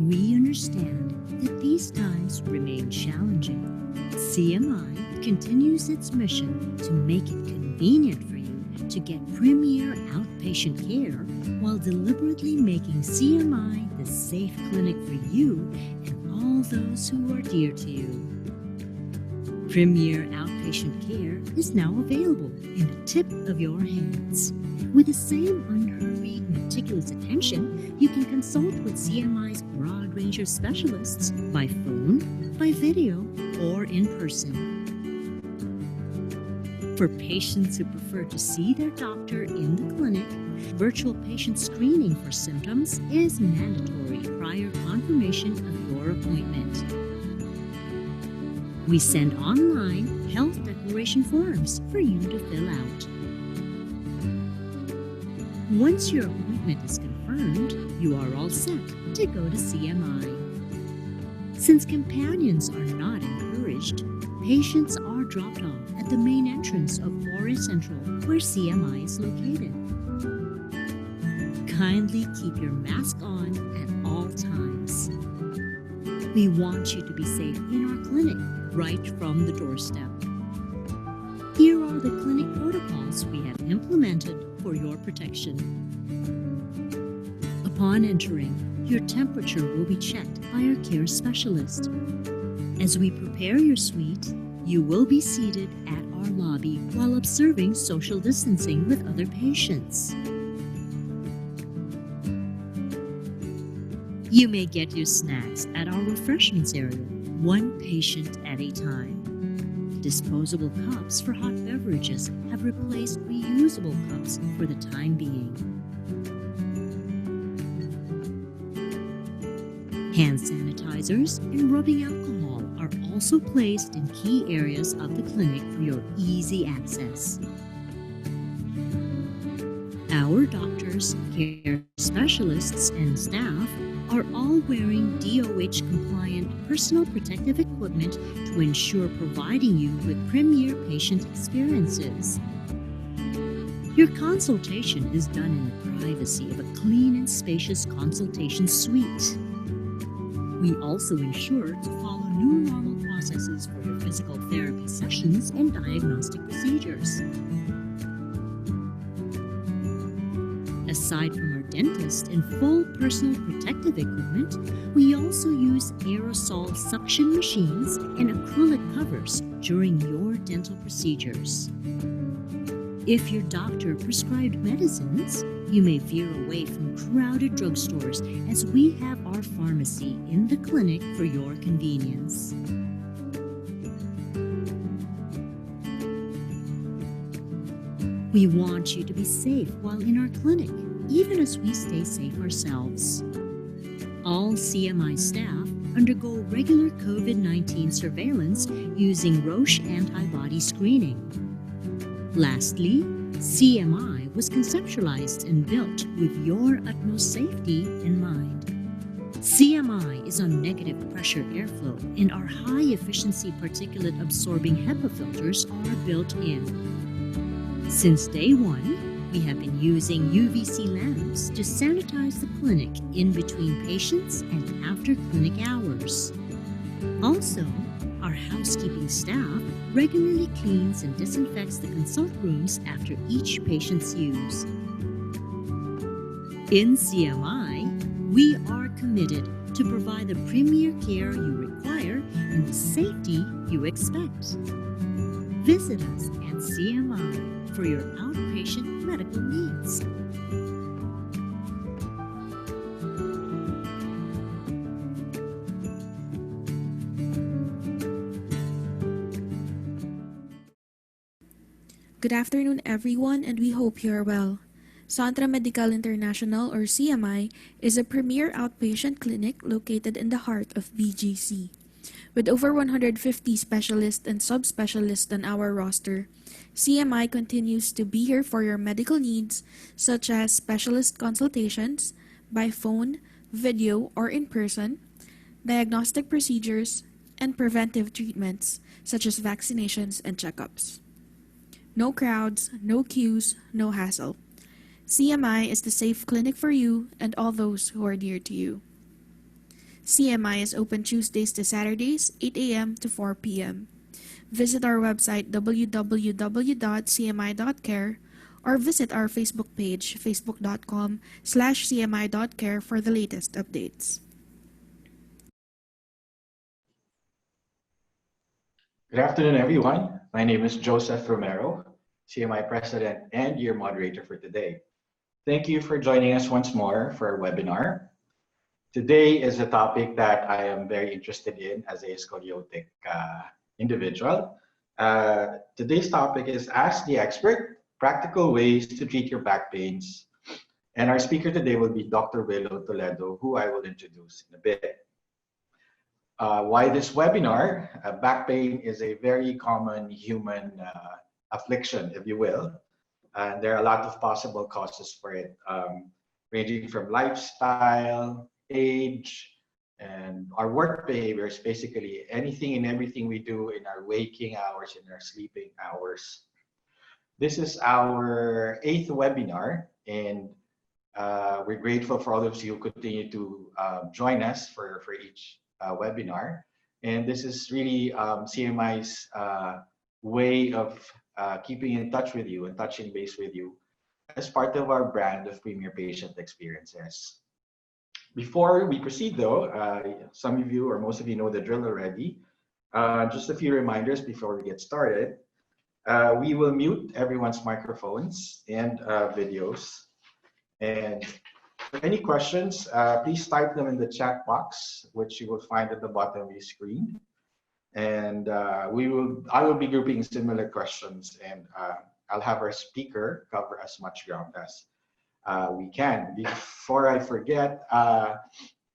We understand that these times remain challenging. CMI continues its mission to make it convenient for you to get premier outpatient care while deliberately making CMI the safe clinic for you and all those who are dear to you. Premier outpatient care is now available in the tip of your hands. With the same unhurried, meticulous attention, you can consult with CMI's broad range of specialists by phone, by video, or in person. For patients who prefer to see their doctor in the clinic, virtual patient screening for symptoms is mandatory prior confirmation of your appointment. We send online health declaration forms for you to fill out. Once your appointment is confirmed, you are all set to go to CMI. Since companions are not encouraged, patients are dropped off at the main entrance of Forest Central, where CMI is located. Kindly keep your mask on at all times. We want you to be safe in our clinic, right from the doorstep. Here are the clinic protocols we have implemented for your protection. Upon entering, your temperature will be checked by our care specialist. As we prepare your suite, you will be seated at our lobby while observing social distancing with other patients. You may get your snacks at our refreshments area, one patient at a time. Disposable cups for hot beverages have replaced reusable cups for the time being. Hand sanitizers and rubbing alcohol are also placed in key areas of the clinic for your easy access. Our doctors, care specialists, and staff are all wearing DOH-compliant personal protective equipment to ensure providing you with premier patient experiences. Your consultation is done in the privacy of a clean and spacious consultation suite. We also ensure to follow new normal processes for your physical therapy sessions and diagnostic procedures. Aside from our dentist and full personal protective equipment, we also use aerosol suction machines and acrylic covers during your dental procedures. If your doctor prescribed medicines, you may veer away from crowded drugstores as we have our pharmacy in the clinic for your convenience. We want you to be safe while in our clinic, even as we stay safe ourselves. All CMI staff undergo regular COVID-19 surveillance using Roche antibody screening. Lastly, CMI was conceptualized and built with your utmost safety in mind. CMI is on negative pressure airflow, and our high-efficiency particulate absorbing HEPA filters are built in. Since day one, we have been using UVC lamps to sanitize the clinic in between patients and after clinic hours. Also, our housekeeping staff regularly cleans and disinfects the consult rooms after each patient's use. In CMI, we are committed to provide the premier care you require and the safety you expect. Visit us at CMI for your outpatient medical needs. Good afternoon, everyone, and we hope you are well. Centro Medical International, or CMI, is a premier outpatient clinic located in the heart of BGC. With over 150 specialists and subspecialists on our roster, CMI continues to be here for your medical needs, such as specialist consultations, by phone, video, or in person, diagnostic procedures, and preventive treatments, such as vaccinations and checkups. No crowds, no queues, no hassle. CMI is the safe clinic for you and all those who are dear to you. CMI is open Tuesdays to Saturdays, 8 a.m. to 4 p.m. Visit our website www.cmi.care or visit our Facebook page facebook.com/cmi.care for the latest updates. Good afternoon, everyone. My name is Joseph Romero, CMI President and your moderator for today. Thank you for joining us once more for our webinar. Today is a topic that I am very interested in as a scoliotic individual. Today's topic is Ask the Expert, Practical Ways to Treat Your Back Pains. And our speaker today will be Dr. Willo Toledo, who I will introduce in a bit. Why this webinar? Back pain is a very common human affliction, if you will. And there are a lot of possible causes for it, ranging from lifestyle, age, and our work behaviors, basically anything and everything we do in our waking hours, in our sleeping hours. This is our 8th webinar, and we're grateful for all of you who continue to join us for each webinar. And this is really CMI's way of keeping in touch with you and touching base with you as part of our brand of Premier Patient Experiences. Before we proceed though, some of you or most of you know the drill already. Just a few reminders before we get started. We will mute everyone's microphones and videos. And for any questions, please type them in the chat box, which you will find at the bottom of your screen. And I will be grouping similar questions, and I'll have our speaker cover as much ground as we can. Before I forget,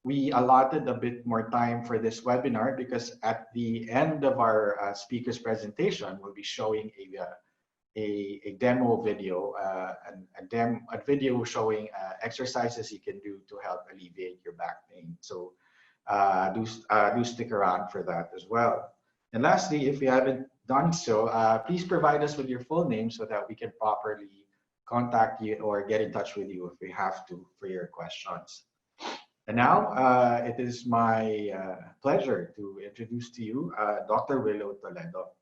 we allotted a bit more time for this webinar because at the end of our speaker's presentation, we'll be showing a demo video, a video showing exercises you can do to help alleviate your back pain. So do stick around for that as well. And lastly, if you haven't done so, please provide us with your full name so that we can properly contact you or get in touch with you if we have to for your questions. And now it is my pleasure to introduce to you Dr. Willo Toledo.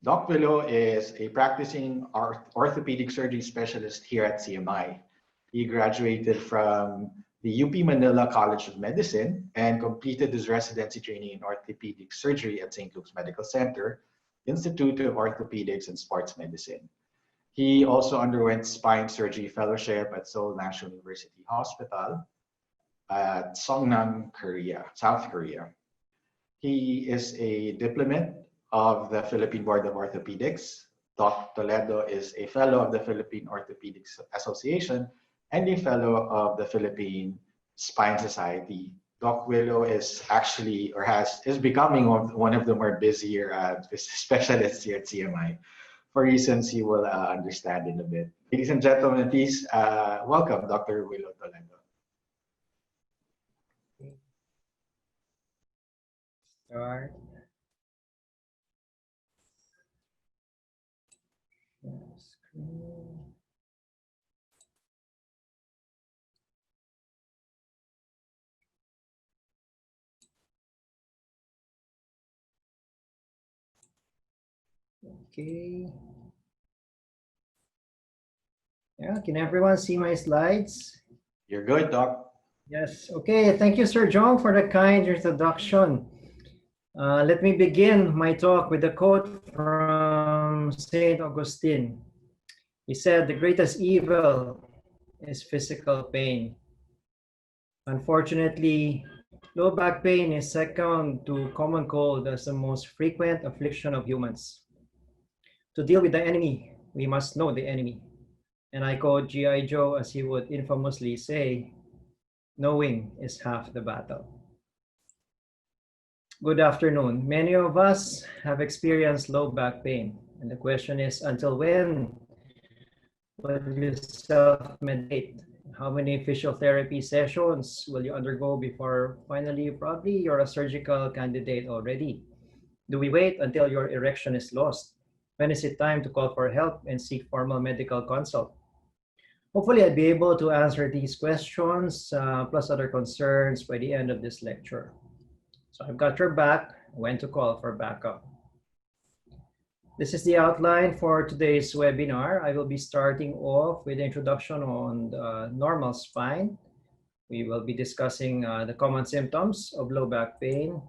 Doc Willo is a practicing orthopedic surgery specialist here at CMI. He graduated from the UP Manila College of Medicine and completed his residency training in orthopedic surgery at St. Luke's Medical Center, Institute of Orthopedics and Sports Medicine. He also underwent spine surgery fellowship at Seoul National University Hospital at Songnam, South Korea. He is a diplomat of the Philippine Board of Orthopedics. Dr. Toledo is a fellow of the Philippine Orthopedics Association and a fellow of the Philippine Spine Society. Doc Willo is actually, or is becoming one of the more busier specialists here at CMI for reasons you will understand in a bit. Ladies and gentlemen, please welcome Dr. Willo Toledo. Start. Screen. Okay. Yeah, can everyone see my slides? You're good, Doc. Yes. Okay. Thank you, Sir John, for the kind introduction. Let me begin my talk with a quote from St. Augustine. He said, "The greatest evil is physical pain." Unfortunately, low back pain is second to common cold as the most frequent affliction of humans. To deal with the enemy, we must know the enemy. And I quote G.I. Joe as he would infamously say, "Knowing is half the battle." Good afternoon. Many of us have experienced low back pain. And the question is, until when will you self-medicate? How many physiotherapy sessions will you undergo before finally probably you're a surgical candidate already? Do we wait until your erection is lost? When is it time to call for help and seek formal medical consult? Hopefully, I'll be able to answer these questions plus other concerns by the end of this lecture. So I've got your back, when to call for backup. This is the outline for today's webinar. I will be starting off with the introduction on the normal spine. We will be discussing the common symptoms of low back pain,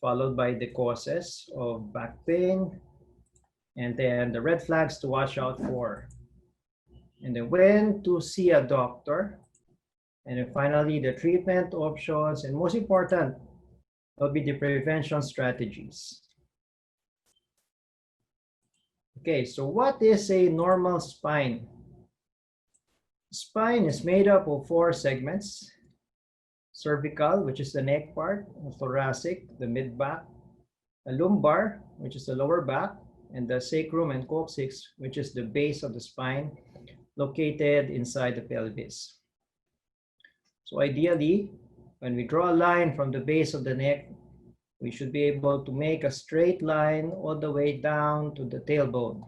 followed by the causes of back pain, and then the red flags to watch out for, and then when to see a doctor, and then finally the treatment options, and most important will be the prevention strategies. Okay, so what is a normal spine? Spine is made up of 4 segments: cervical, which is the neck part; thoracic, the mid back; a lumbar, which is the lower back; and the sacrum and coccyx, which is the base of the spine located inside the pelvis. So ideally, when we draw a line from the base of the neck, we should be able to make a straight line all the way down to the tailbone.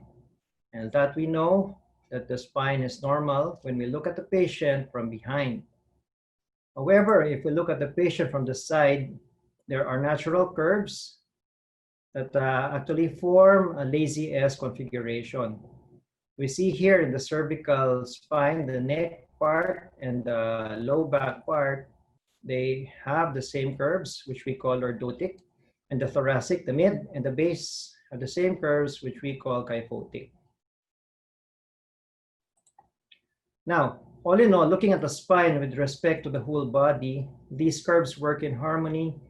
And that we know that the spine is normal when we look at the patient from behind. However, if we look at the patient from the side, there are natural curves that actually form a lazy S configuration. We see here in the cervical spine, the neck part and the low back part, they have the same curves, which we call lordotic, and the thoracic, the mid, and the base have the same curves, which we call kyphotic. Now, all in all, looking at the spine with respect to the whole body, these curves work in harmony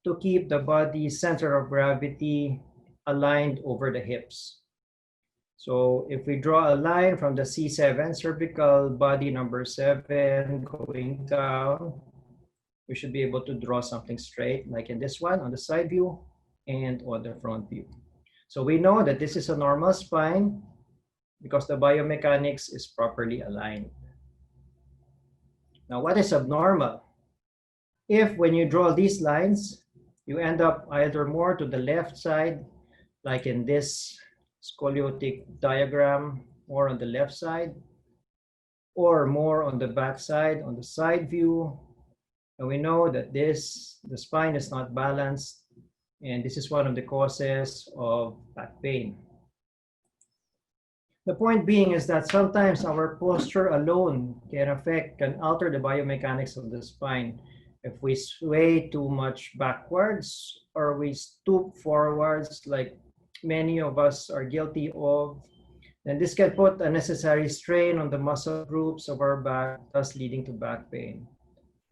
to keep the body's center of gravity aligned over the hips. So if we draw a line from the C7, cervical body number 7, going down, we should be able to draw something straight, like in this one on the side view and on the front view. So we know that this is a normal spine because the biomechanics is properly aligned. Now, what is abnormal? If when you draw these lines, you end up either more to the left side, like in this scoliotic diagram, or on the left side, or more on the back side, on the side view. And we know that the spine is not balanced, and this is one of the causes of back pain. The point being is that sometimes our posture alone can alter the biomechanics of the spine. If we sway too much backwards or we stoop forwards, like many of us are guilty of, then this can put unnecessary strain on the muscle groups of our back, thus leading to back pain.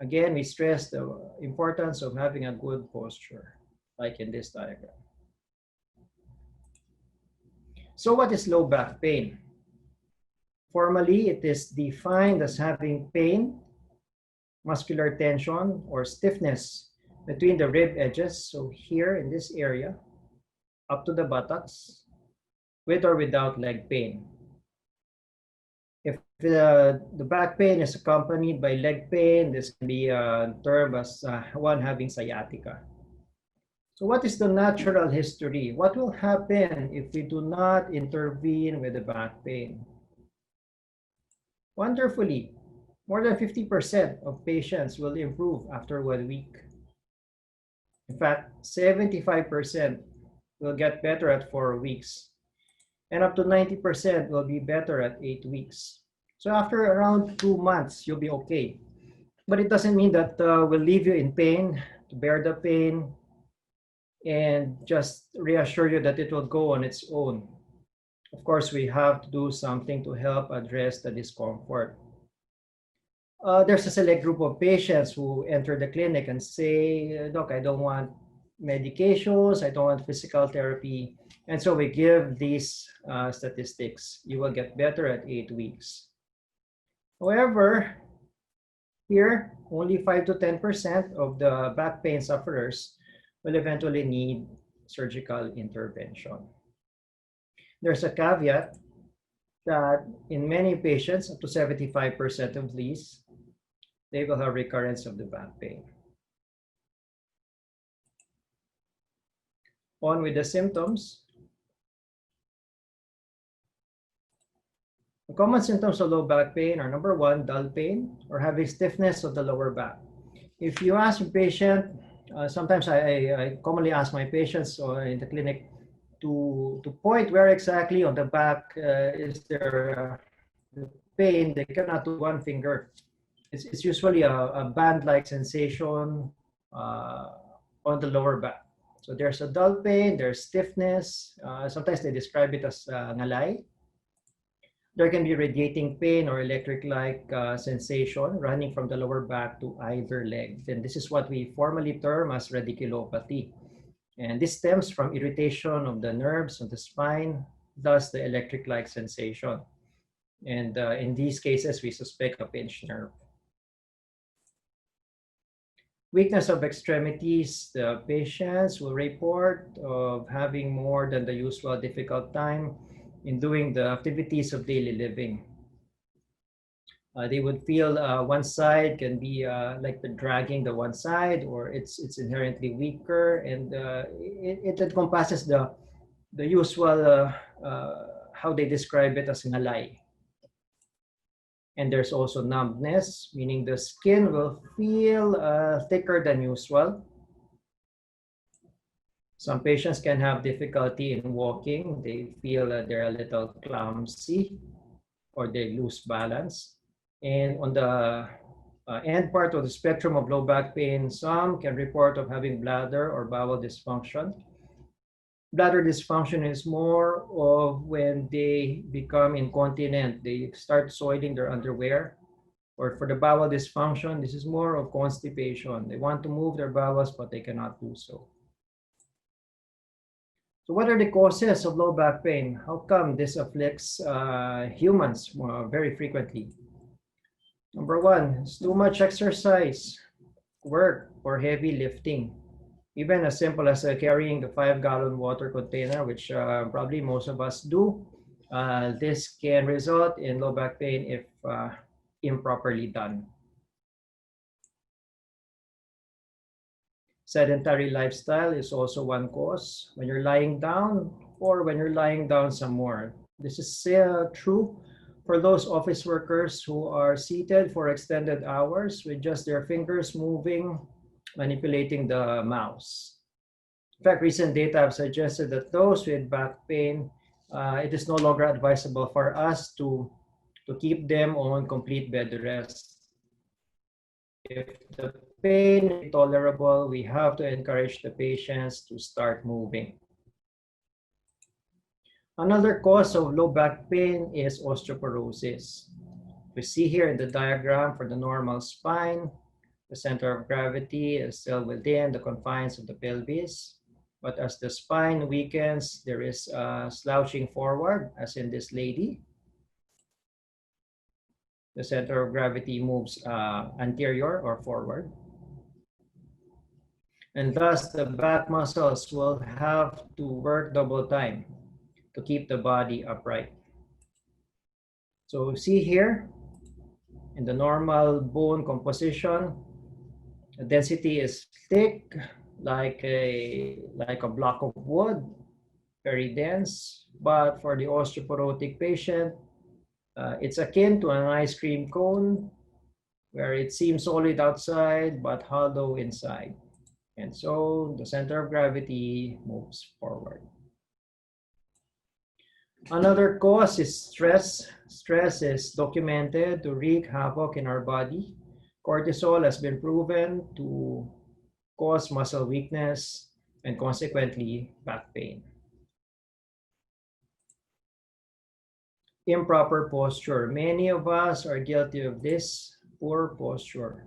Again, we stress the importance of having a good posture, like in this diagram. So what is low back pain? Formally, it is defined as having pain, muscular tension, or stiffness between the rib edges, so here in this area, up to the buttocks, with or without leg pain. If the back pain is accompanied by leg pain, this can be termed as one having sciatica. So what is the natural history? What will happen if we do not intervene with the back pain? Wonderfully, more than 50% of patients will improve after 1 week. In fact, 75% will get better at 4 weeks, and up to 90% will be better at 8 weeks. So after around 2 months, you'll be okay. But it doesn't mean that we'll leave you in pain, to bear the pain, and just reassure you that it will go on its own. Of course, we have to do something to help address the discomfort. There's a select group of patients who enter the clinic and say, Doc, I don't want medications, I don't want physical therapy. And so we give these statistics. You will get better at 8 weeks. However, here, only 5 to 10% of the back pain sufferers will eventually need surgical intervention. There's a caveat that in many patients, up to 75% of these, they will have recurrence of the back pain. On with the symptoms. Common symptoms of low back pain are number one, dull pain or having stiffness of the lower back. If you ask a patient, sometimes I commonly ask my patients in the clinic to point where exactly on the back is there the pain. They cannot do one finger. It's usually a band-like sensation on the lower back. So there's a dull pain, there's stiffness. Sometimes they describe it as ngalay. There can be radiating pain or electric-like sensation running from the lower back to either leg. And this is what we formally term as radiculopathy. And this stems from irritation of the nerves of the spine, thus the electric-like sensation. And in these cases, we suspect a pinched nerve. Weakness of extremities, the patients will report of having more than the usual difficult time in doing the activities of daily living. They would feel one side can be like the dragging the one side, or it's inherently weaker, and it encompasses the usual how they describe it as ngalay. And there's also numbness, meaning the skin will feel thicker than usual. Some patients can have difficulty in walking. They feel that they're a little clumsy or they lose balance. And on the end part of the spectrum of low back pain, some can report of having bladder or bowel dysfunction. Bladder dysfunction is more of when they become incontinent. They start soiling their underwear. Or for the bowel dysfunction, this is more of constipation. They want to move their bowels, but they cannot do so. So what are the causes of low back pain? How come this afflicts humans very frequently? Number one is too much exercise, work, or heavy lifting. Even as simple as carrying the 5-gallon water container, which probably most of us do. This can result in low back pain if improperly done. Sedentary lifestyle is also one cause. When you're lying down or when you're lying down some more. This is true for those office workers who are seated for extended hours with just their fingers moving, manipulating the mouse. In fact, recent data have suggested that those with back pain, it is no longer advisable for us to keep them on complete bed rest. If the pain is tolerable, we have to encourage the patients to start moving. Another cause of low back pain is osteoporosis. We see here in the diagram for the normal spine, the center of gravity is still within the confines of the pelvis. But as the spine weakens, there is slouching forward, as in this lady. The center of gravity moves anterior or forward. And thus, the back muscles will have to work double time to keep the body upright. So see here, in the normal bone composition, the density is thick, like a block of wood, very dense. But for the osteoporotic patient, it's akin to an ice cream cone, where it seems solid outside but hollow inside. And so the center of gravity moves forward. Another cause is stress. Stress is documented to wreak havoc in our body. Cortisol has been proven to cause muscle weakness and consequently back pain. Improper posture. Many of us are guilty of this poor posture.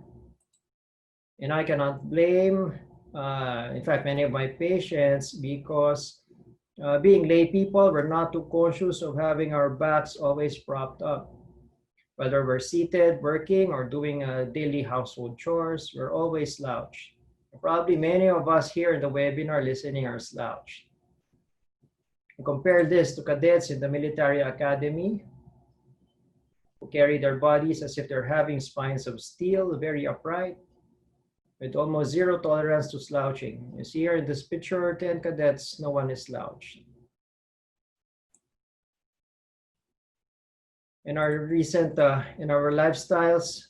And I cannot blame, in fact, many of my patients, because being lay people, we're not too conscious of having our backs always propped up. Whether we're seated, working, or doing daily household chores, we're always slouched. Probably many of us here in the webinar listening are slouched. Compare this to cadets in the military academy who carry their bodies as if they're having spines of steel, very upright, with almost zero tolerance to slouching. You see here in this picture, 10 cadets, no one is slouched. In our lifestyles,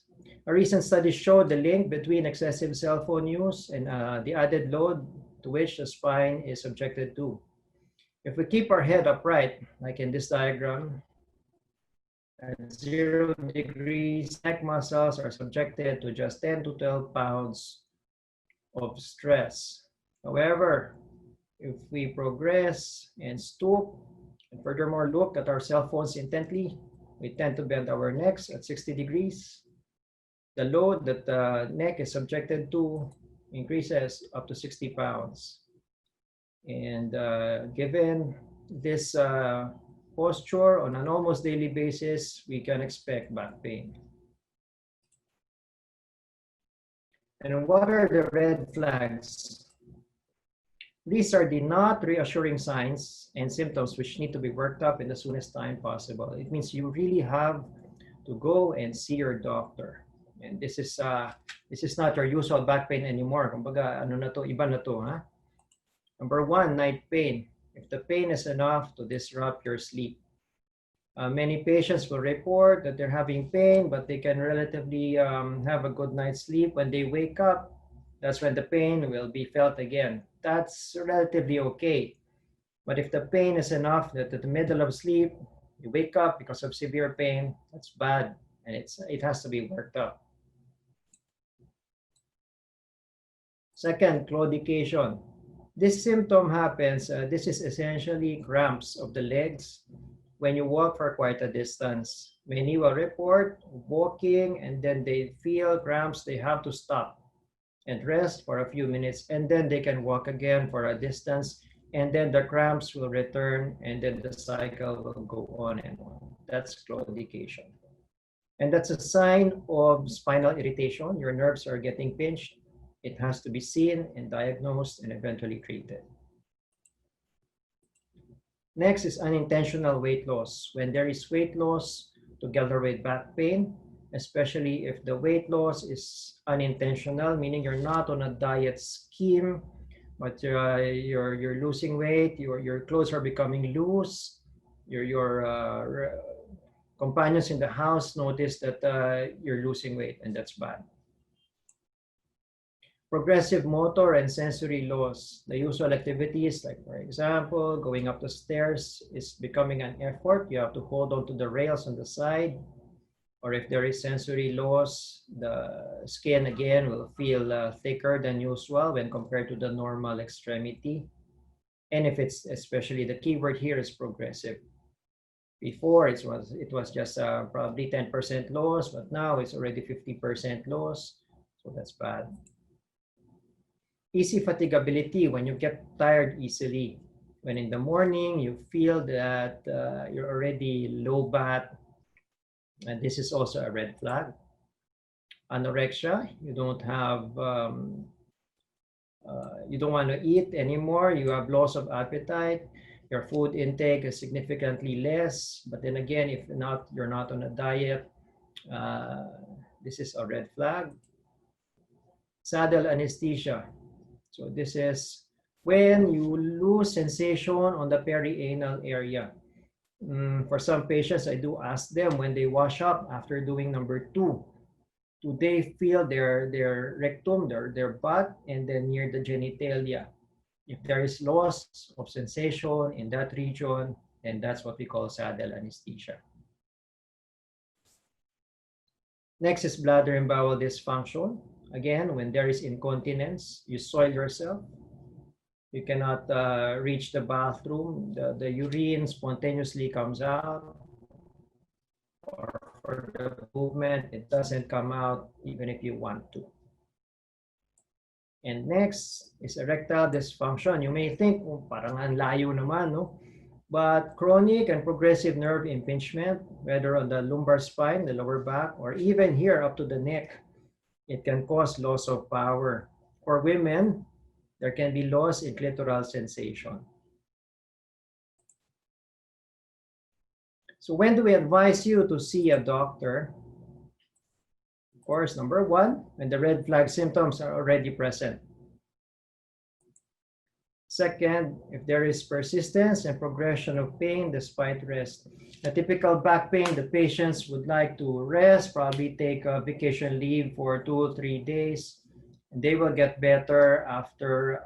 a recent study showed the link between excessive cell phone use and the added load to which the spine is subjected to. If we keep our head upright, like in this diagram, at 0 degrees, neck muscles are subjected to just 10 to 12 pounds of stress. However, if we progress and stoop, and furthermore look at our cell phones intently, we tend to bend our necks at 60 degrees. The load that the neck is subjected to increases up to 60 pounds. And given this posture on an almost daily basis, we can expect back pain. And what are the red flags? These are the not reassuring signs and symptoms which need to be worked up in the soonest time possible. It means you really have to go and see your doctor. And this is not your usual back pain anymore. Kumbaga, ano na to, iba na to, ha? Number 1, night pain. If the pain is enough to disrupt your sleep. Many patients will report that they're having pain, but they can relatively have a good night's sleep. When they wake up, that's when the pain will be felt again. That's relatively okay. But if the pain is enough that at the middle of sleep, you wake up because of severe pain, that's bad, and it has to be worked up. Second, claudication. This symptom happens, this is essentially cramps of the legs when you walk for quite a distance. Many will report walking and then they feel cramps, they have to stop and rest for a few minutes, and then they can walk again for a distance, and then the cramps will return, and then the cycle will go on and on. That's claudication. And that's a sign of spinal irritation. Your nerves are getting pinched. It has to be seen and diagnosed and eventually treated. Next is unintentional weight loss. When there is weight loss together with back pain, especially if the weight loss is unintentional, meaning you're not on a diet scheme, but you're losing weight, your clothes are becoming loose, your companions in the house notice that you're losing weight, and that's bad. Progressive motor and sensory loss. The usual activities, like for example, going up the stairs is becoming an effort. You have to hold on to the rails on the side. Or if there is sensory loss, the skin again will feel thicker than usual when compared to the normal extremity. And if it's, especially the keyword here is progressive. Before it was just probably 10% loss, but now it's already 50% loss. So that's bad. Easy fatigability, when you get tired easily. When in the morning you feel that you're already low bat, and this is also a red flag. Anorexia, you don't have, you don't want to eat anymore, you have loss of appetite, your food intake is significantly less, but then again, if you're not on a diet, this is a red flag. Saddle anesthesia. So this is when you lose sensation on the perianal area. For some patients, I do ask them when they wash up after doing number 2, do they feel their rectum, their butt, and then near the genitalia? If there is loss of sensation in that region, then that's what we call saddle anesthesia. Next is bladder and bowel dysfunction. Again, when there is incontinence, you soil yourself. You cannot reach the bathroom. The urine spontaneously comes out. Or for the movement, it doesn't come out even if you want to. And next is erectile dysfunction. You may think, oh, parang ang layo naman, no? But chronic and progressive nerve impingement, whether on the lumbar spine, the lower back, or even here up to the neck, it can cause loss of power. For women, there can be loss in clitoral sensation. So when do we advise you to see a doctor? Of course, number 1, when the red flag symptoms are already present. Second, if there is persistence and progression of pain despite rest. A typical back pain, the patients would like to rest, probably take a vacation leave for 2 or 3 days. And they will get better after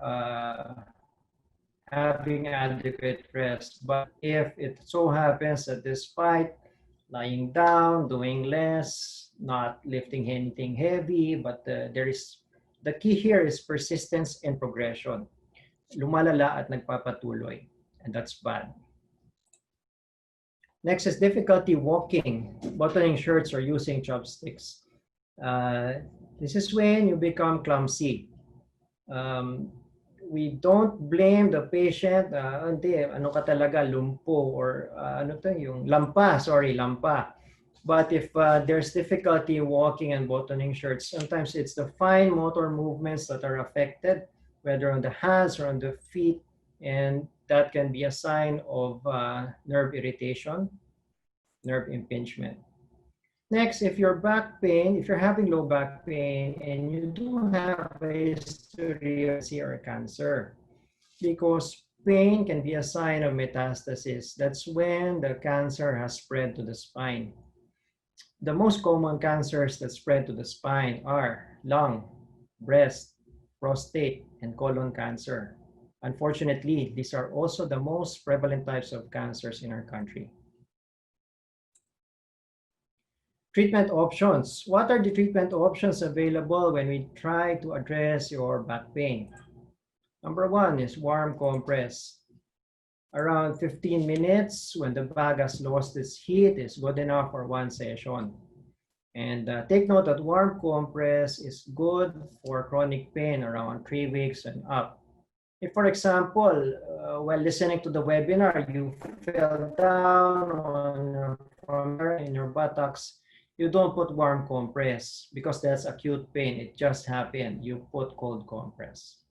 having adequate rest. But if it so happens that despite lying down, doing less, not lifting anything heavy, but the key here is persistence and progression. Lumalala at nagpapatuloy, and that's bad. Next is difficulty walking, buttoning shirts, or using chopsticks. This is when you become clumsy. We don't blame the patient, hindi, ano ka talaga, lumpo, or ano to, yung lampa, lampa. But if there's difficulty walking and buttoning shirts, sometimes it's the fine motor movements that are affected, whether on the hands or on the feet, and that can be a sign of nerve irritation, nerve impingement. Next, if you're having low back pain and you do have a history of or cancer, because pain can be a sign of metastasis. That's when the cancer has spread to the spine. The most common cancers that spread to the spine are lung, breast, prostate, and colon cancer. Unfortunately, these are also the most prevalent types of cancers in our country. Treatment options. What are the treatment options available when we try to address your back pain? Number one is warm compress. Around 15 minutes when the back has lost its heat is good enough for one session. And take note that warm compress is good for chronic pain around 3 weeks and up. If, for example, while listening to the webinar, you fell down in your buttocks, you don't put warm compress because that's acute pain. It just happened. You put cold compress.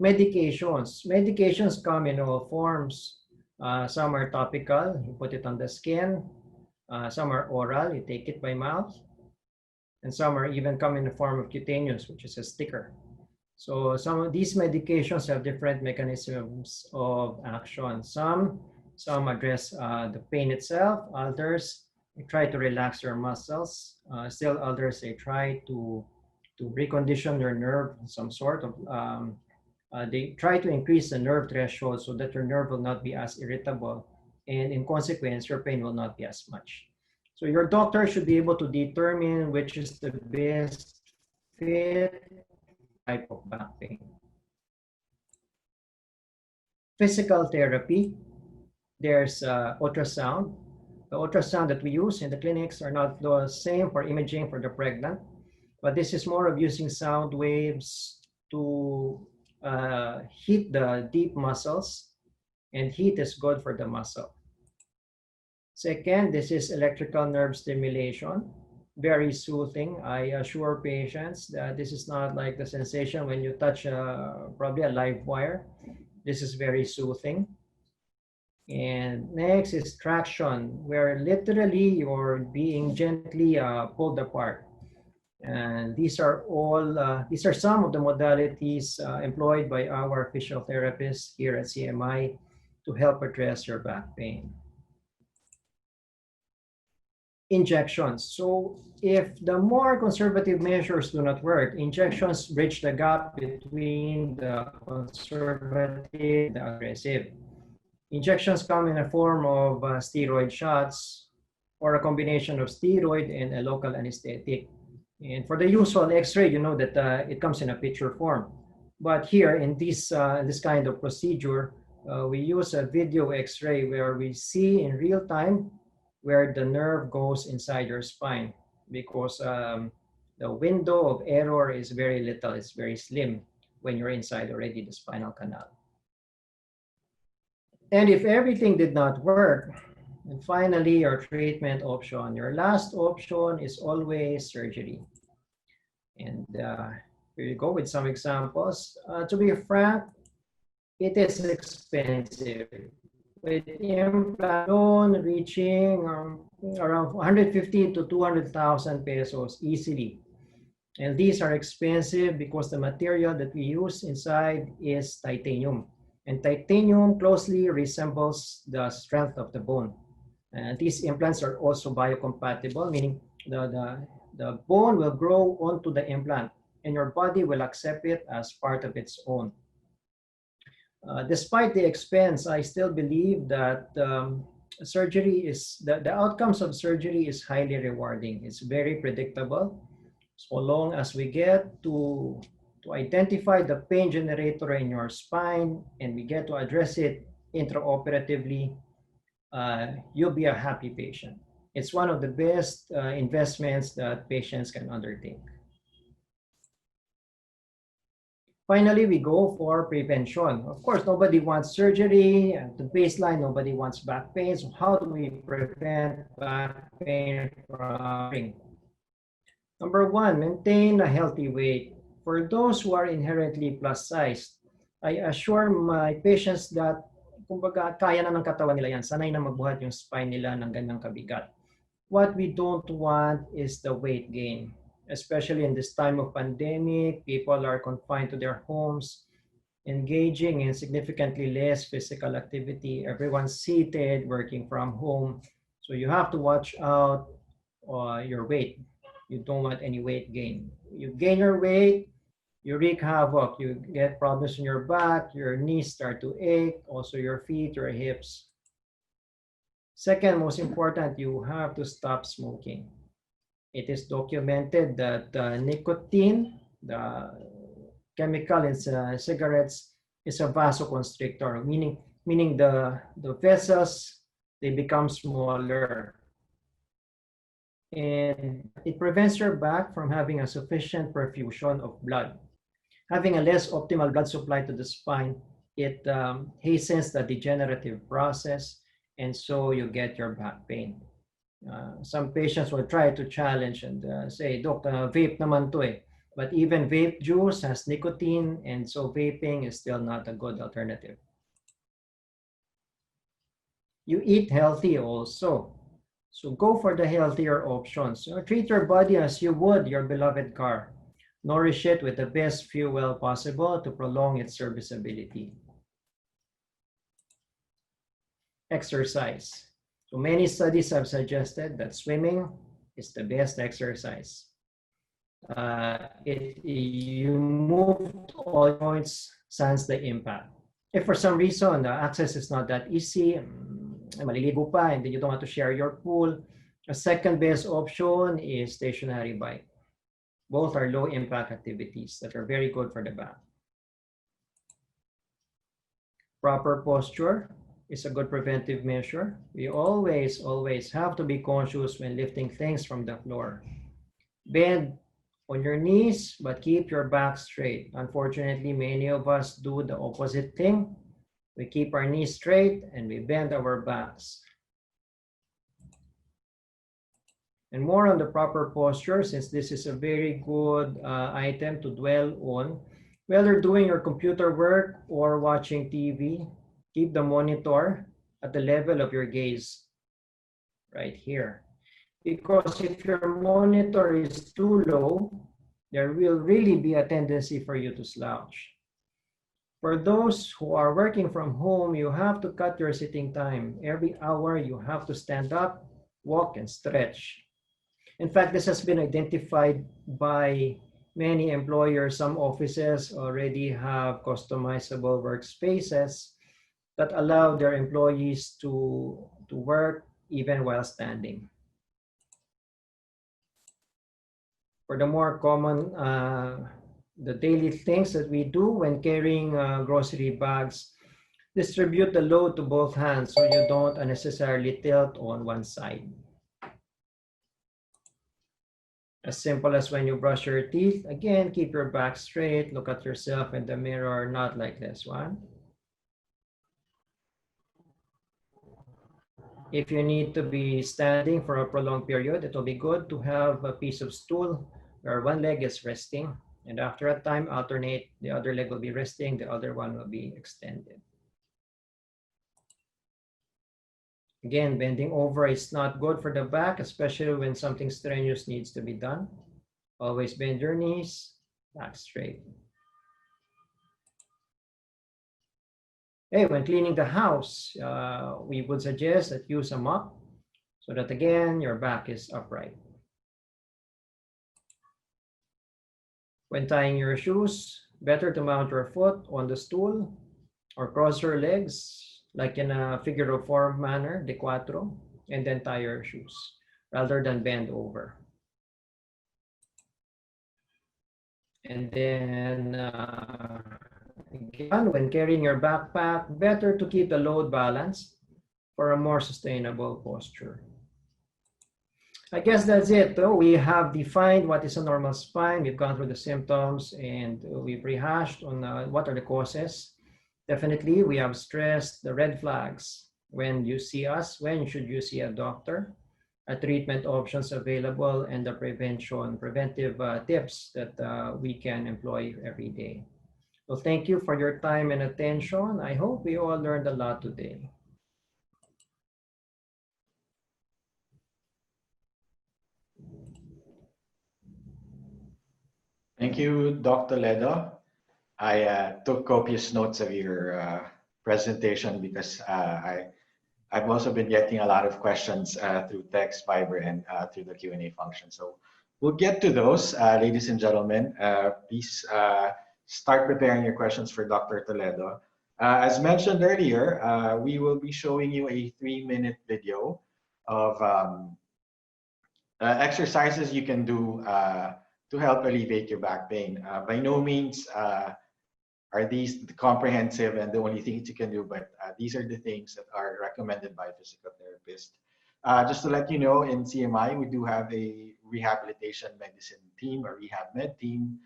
Medications. Medications come in all forms. Some are topical. You put it on the skin. Some are oral. You take it by mouth. And some are even come in the form of cutaneous, which is a sticker. So some of these medications have different mechanisms of action. Some address the pain itself. Others try to relax your muscles. Still others, they try to recondition your nerve, some sort of, they try to increase the nerve threshold so that your nerve will not be as irritable. And in consequence, your pain will not be as much. So your doctor should be able to determine which is the best fit type of back pain. Physical therapy, there's ultrasound. The ultrasound that we use in the clinics are not the same for imaging for the pregnant, but this is more of using sound waves to hit the deep muscles, and heat is good for the muscle. Second, this is electrical nerve stimulation, very soothing. I assure patients that this is not like the sensation when you touch probably a live wire. This is very soothing. And next is traction, where literally you're being gently pulled apart. And these are some of the modalities employed by our physiotherapists here at CMI to help address your back pain. Injections. So if the more conservative measures do not work, injections bridge the gap between the conservative and the aggressive. Injections come in a form of steroid shots or a combination of steroid and a local anesthetic. And for the usual X-ray, you know that it comes in a picture form. But here in this kind of procedure, we use a video X-ray where we see in real time where the nerve goes inside your spine, because the window of error is very little, it's very slim when you're inside already the spinal canal. And if everything did not work, and finally, your treatment option. Your last option is always surgery. And here you go with some examples. To be frank, it is expensive. With implant alone reaching around 150 to 200,000 pesos easily. And these are expensive because the material that we use inside is titanium. And titanium closely resembles the strength of the bone. And these implants are also biocompatible, meaning the bone will grow onto the implant and your body will accept it as part of its own. Despite the expense, I still believe that surgery is, the outcomes of surgery is highly rewarding. It's very predictable. So long as we get to identify the pain generator in your spine and we get to address it intraoperatively, you'll be a happy patient. It's one of the best investments that patients can undertake. Finally, we go for prevention. Of course, nobody wants surgery. At the baseline, nobody wants back pain. So how do we prevent back pain from occurring? Number one, maintain a healthy weight. For those who are inherently plus-sized, I assure my patients that kumbaga, kaya na ng katawan nila yan. Sanay na magbuhat yung spine nila ng ganyang kabigat. What we don't want is the weight gain. Especially in this time of pandemic, people are confined to their homes, engaging in significantly less physical activity. Everyone's seated, working from home. So you have to watch out your weight. You don't want any weight gain. You gain your weight, you wreak havoc. You get problems in your back, your knees start to ache, also your feet, your hips. Second, most important, you have to stop smoking. It is documented that nicotine, the chemical in cigarettes, is a vasoconstrictor, meaning the vessels, they become smaller. And it prevents your back from having a sufficient perfusion of blood. Having a less optimal blood supply to the spine, it hastens the degenerative process, and so you get your back pain. Some patients will try to challenge and say, Doc, vape naman to eh. But even vape juice has nicotine, and so vaping is still not a good alternative. You eat healthy also. So go for the healthier options. Treat your body as you would your beloved car. Nourish it with the best fuel possible to prolong its serviceability. Exercise. So many studies have suggested that swimming is the best exercise. You move all joints sans the impact. If for some reason the access is not that easy, maliligo pa, and then you don't want to share your pool, a second best option is stationary bike. Both are low impact activities that are very good for the back. Proper posture is a good preventive measure. We always have to be conscious when lifting things from the floor. Bend on your knees, but keep your back straight. Unfortunately, many of us do the opposite thing. We keep our knees straight and we bend our backs. And more on the proper posture, since this is a very good item to dwell on. Whether doing your computer work or watching TV, keep the monitor at the level of your gaze, right here. Because if your monitor is too low, there will really be a tendency for you to slouch. For those who are working from home, you have to cut your sitting time. Every hour, you have to stand up, walk, and stretch. In fact, this has been identified by many employers. Some offices already have customizable workspaces that allow their employees to work even while standing. For the more common, the daily things that we do when carrying grocery bags, distribute the load to both hands so you don't unnecessarily tilt on one side. As simple as when you brush your teeth, again, keep your back straight, look at yourself in the mirror, not like this one. If you need to be standing for a prolonged period, it will be good to have a piece of stool where one leg is resting, and after a time, alternate. The other leg will be resting, the other one will be extended. Again, bending over is not good for the back, especially when something strenuous needs to be done. Always bend your knees, back straight. Hey, when cleaning the house, we would suggest that use a mop so that again, your back is upright. When tying your shoes, better to mount your foot on the stool or cross your legs like in a figure of four manner, de cuatro, and then tie your shoes rather than bend over. And then again, when carrying your backpack, better to keep the load balanced for a more sustainable posture. I guess that's it. We have defined what is a normal spine. We've gone through the symptoms and we've rehashed on what are the causes. Definitely, we have stressed the red flags. When you see us, when should you see a doctor? Treatment options available and the preventive tips that we can employ every day. Well, thank you for your time and attention. I hope we all learned a lot today. Thank you, Dr. Toledo. I took copious notes of your presentation because I've also been getting a lot of questions through text, Viber, and through the Q&A function. So we'll get to those, ladies and gentlemen. Please start preparing your questions for Dr. Toledo. As mentioned earlier, we will be showing you a 3-minute video of exercises you can do to help alleviate your back pain. By no means are these comprehensive and the only things you can do, but these are the things that are recommended by a physical therapist. Just to let you know, in CMI, we do have a rehabilitation medicine team, a rehab med team,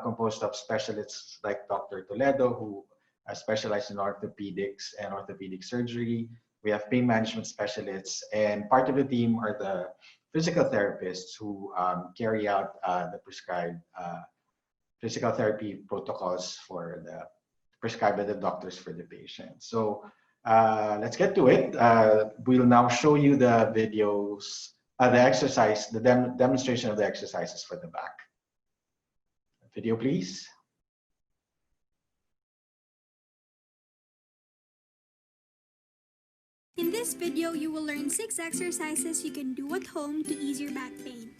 composed of specialists like Dr. Toledo, who specialize in orthopedics and orthopedic surgery. We have pain management specialists, and part of the team are the physical therapists who carry out the prescribed physical therapy protocols for the prescribed by the doctors for the patient. So let's get to it. We'll now show you the videos, the exercise, the demonstration of the exercises for the back. Video, please. In this video, you will learn 6 exercises you can do at home to ease your back pain.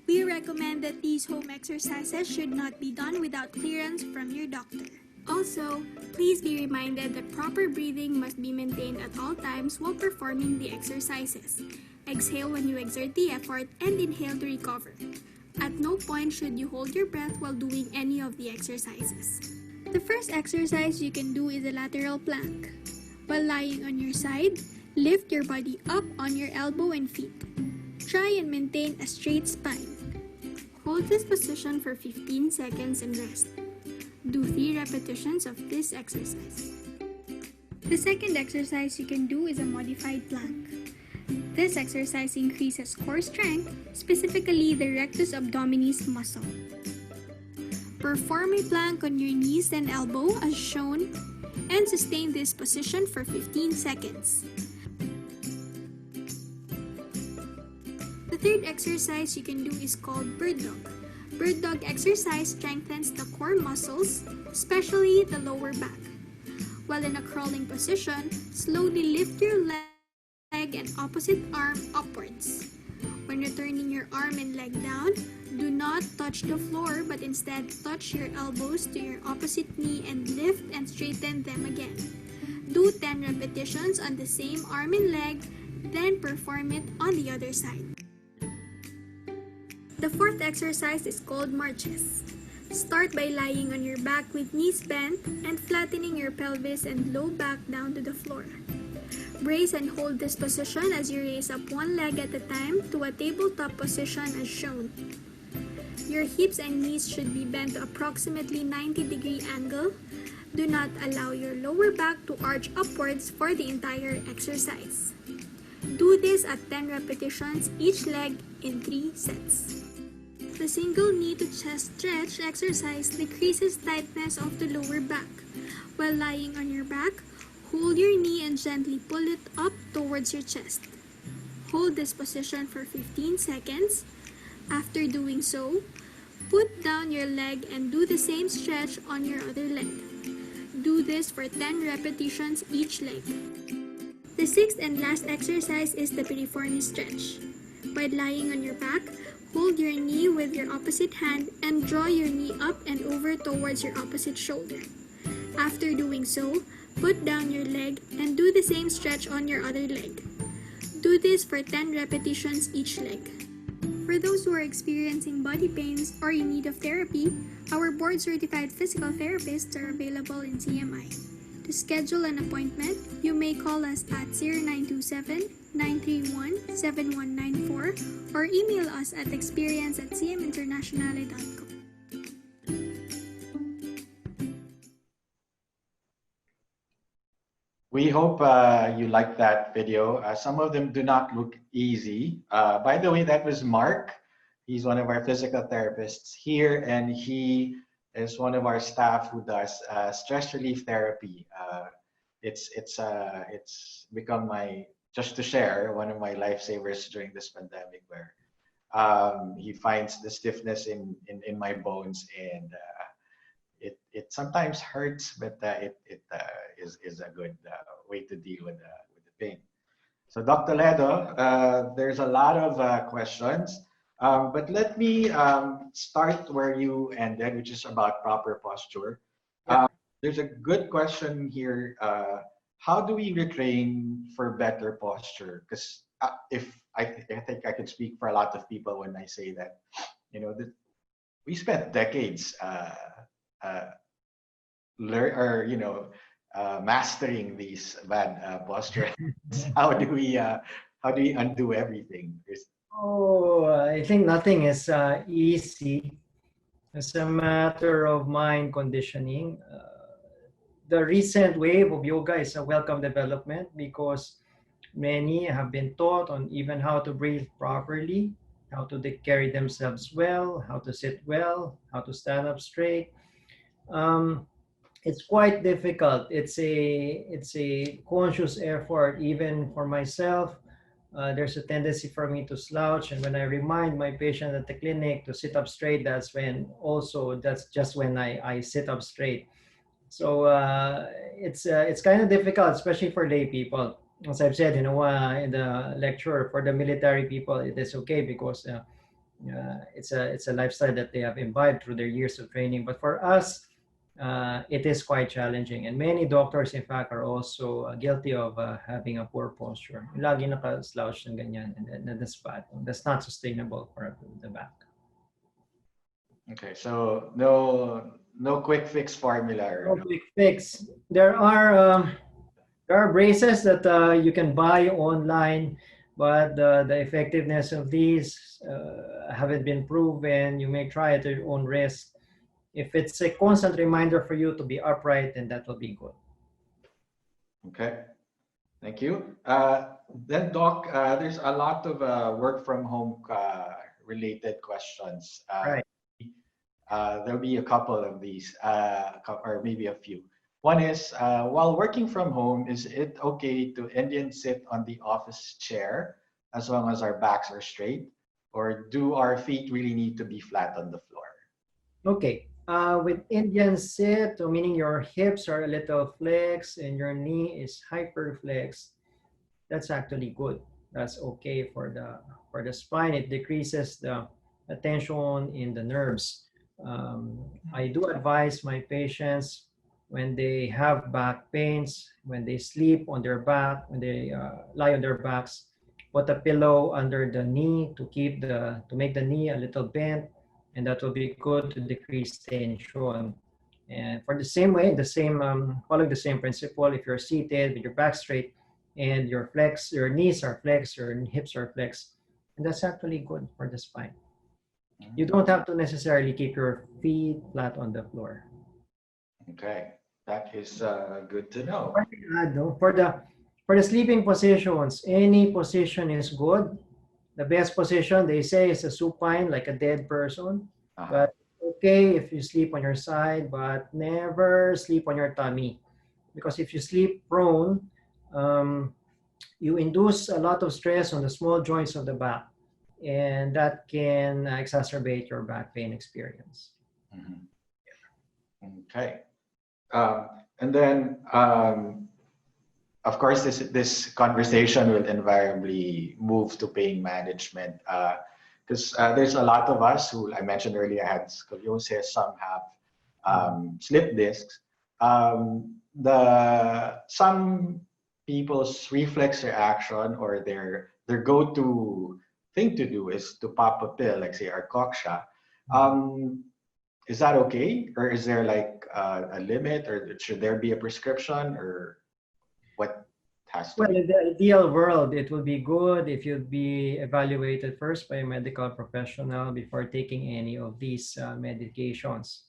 We recommend that these home exercises should not be done without clearance from your doctor. Also, please be reminded that proper breathing must be maintained at all times while performing the exercises. Exhale when you exert the effort and inhale to recover. At no point should you hold your breath while doing any of the exercises. The first exercise you can do is a lateral plank. While lying on your side, lift your body up on your elbow and feet. Try and maintain a straight spine. Hold this position for 15 seconds and rest. Do 3 repetitions of this exercise. The second exercise you can do is a modified plank. This exercise increases core strength, specifically the rectus abdominis muscle. Perform a plank on your knees and elbow as shown and sustain this position for 15 seconds. The third exercise you can do is called bird dog. Bird dog exercise strengthens the core muscles, especially the lower back. While in a crawling position, slowly lift your leg and opposite arm upwards. When returning your arm and leg down, do not touch the floor but instead touch your elbows to your opposite knee and lift and straighten them again. Do 10 repetitions on the same arm and leg, then perform it on the other side. The fourth exercise is called marches. Start by lying on your back with knees bent and flattening your pelvis and low back down to the floor. Brace and hold this position as you raise up one leg at a time to a tabletop position as shown. Your hips and knees should be bent to approximately 90-degree angle. Do not allow your lower back to arch upwards for the entire exercise. Do this at 10 repetitions each leg in 3 sets. The single knee to chest stretch exercise decreases tightness of the lower back. While lying on your back, hold your knee and gently pull it up towards your chest. Hold this position for 15 seconds. After doing so, Put down your leg and do the same stretch on your other leg. Do this for 10 repetitions each leg. The sixth and last exercise is the piriformis stretch. By lying on your back, hold your knee with your opposite hand and draw your knee up and over towards your opposite shoulder. After doing so, put down your leg and do the same stretch on your other leg. Do this for 10 repetitions each leg. For those who are experiencing body pains or in need of therapy, our board-certified physical therapists are available in CMI. To schedule an appointment, you may call us at 0927-931-7194 or email us at experience@cminternationale.com. We hope you liked that video. Some of them do not look easy. By the way, that was Mark. He's one of our physical therapists here, and he is one of our staff who does stress relief therapy. It's become just to share, one of my lifesavers during this pandemic, where he finds the stiffness in my bones, and it sometimes hurts, but it is a good way to deal with the pain. So Dr. Toledo, there's a lot of questions, but let me start where you ended, which is about proper posture. There's a good question here. How do we retrain for better posture? Because if I think I could speak for a lot of people when I say that, that we spent decades mastering these bad posture. How do we undo everything? Oh, I think nothing is easy. It's a matter of mind conditioning. The recent wave of yoga is a welcome development because many have been taught on even how to breathe properly, how to carry themselves well, how to sit well, how to stand up straight. It's quite difficult. It's a conscious effort, even for myself. There's a tendency for me to slouch, and when I remind my patient at the clinic to sit up straight, that's just when I sit up straight. So it's kind of difficult, especially for lay people. As I've said, in the lecture, for the military people, it is okay because it's a lifestyle that they have imbibed through their years of training. But for us, it is quite challenging, and many doctors, in fact, are also guilty of having a poor posture. Lagi naka-slouch ng ganyan, and that's bad. That's not sustainable for the back. Okay, so no quick fix formula. No quick fix. There are braces that you can buy online, but the effectiveness of these haven't been proven. You may try at your own risk. If it's a constant reminder for you to be upright, then that will be good. Okay, thank you. Then, Doc, there's a lot of work from home related questions. Right. There'll be a couple of these, or maybe a few. One is, while working from home, is it okay to Indian sit on the office chair as long as our backs are straight? Or do our feet really need to be flat on the floor? Okay. With Indian sit, meaning your hips are a little flexed and your knee is hyperflexed, that's actually good. That's okay for the spine. It decreases the tension in the nerves. I do advise my patients when they have back pains, when they sleep on their back, when they lie on their backs, put a pillow under the knee to make the knee a little bent, and that will be good to decrease tension. And for the same way, following the same principle, if you're seated with your back straight and your knees are flexed, your hips are flexed, and that's actually good for the spine. You don't have to necessarily keep your feet flat on the floor. Okay, that is good to know. For the sleeping positions, any position is good. The best position, they say, is a supine, like a dead person. But okay if you sleep on your side, but never sleep on your tummy. Because if you sleep prone, you induce a lot of stress on the small joints of the back. and that can exacerbate your back pain experience. Mhm. Okay. And then, of course, this conversation will invariably move to pain management because there's a lot of us who I mentioned earlier had scoliosis. Some have slip discs. Some people's reflex reaction or their go-to thing to do is to pop a pill, like say Arcoxia. Is that okay, or is there like a limit, or should there be a prescription, or what has to Well, be? in the ideal world, it would be good if you'd be evaluated first by a medical professional before taking any of these medications.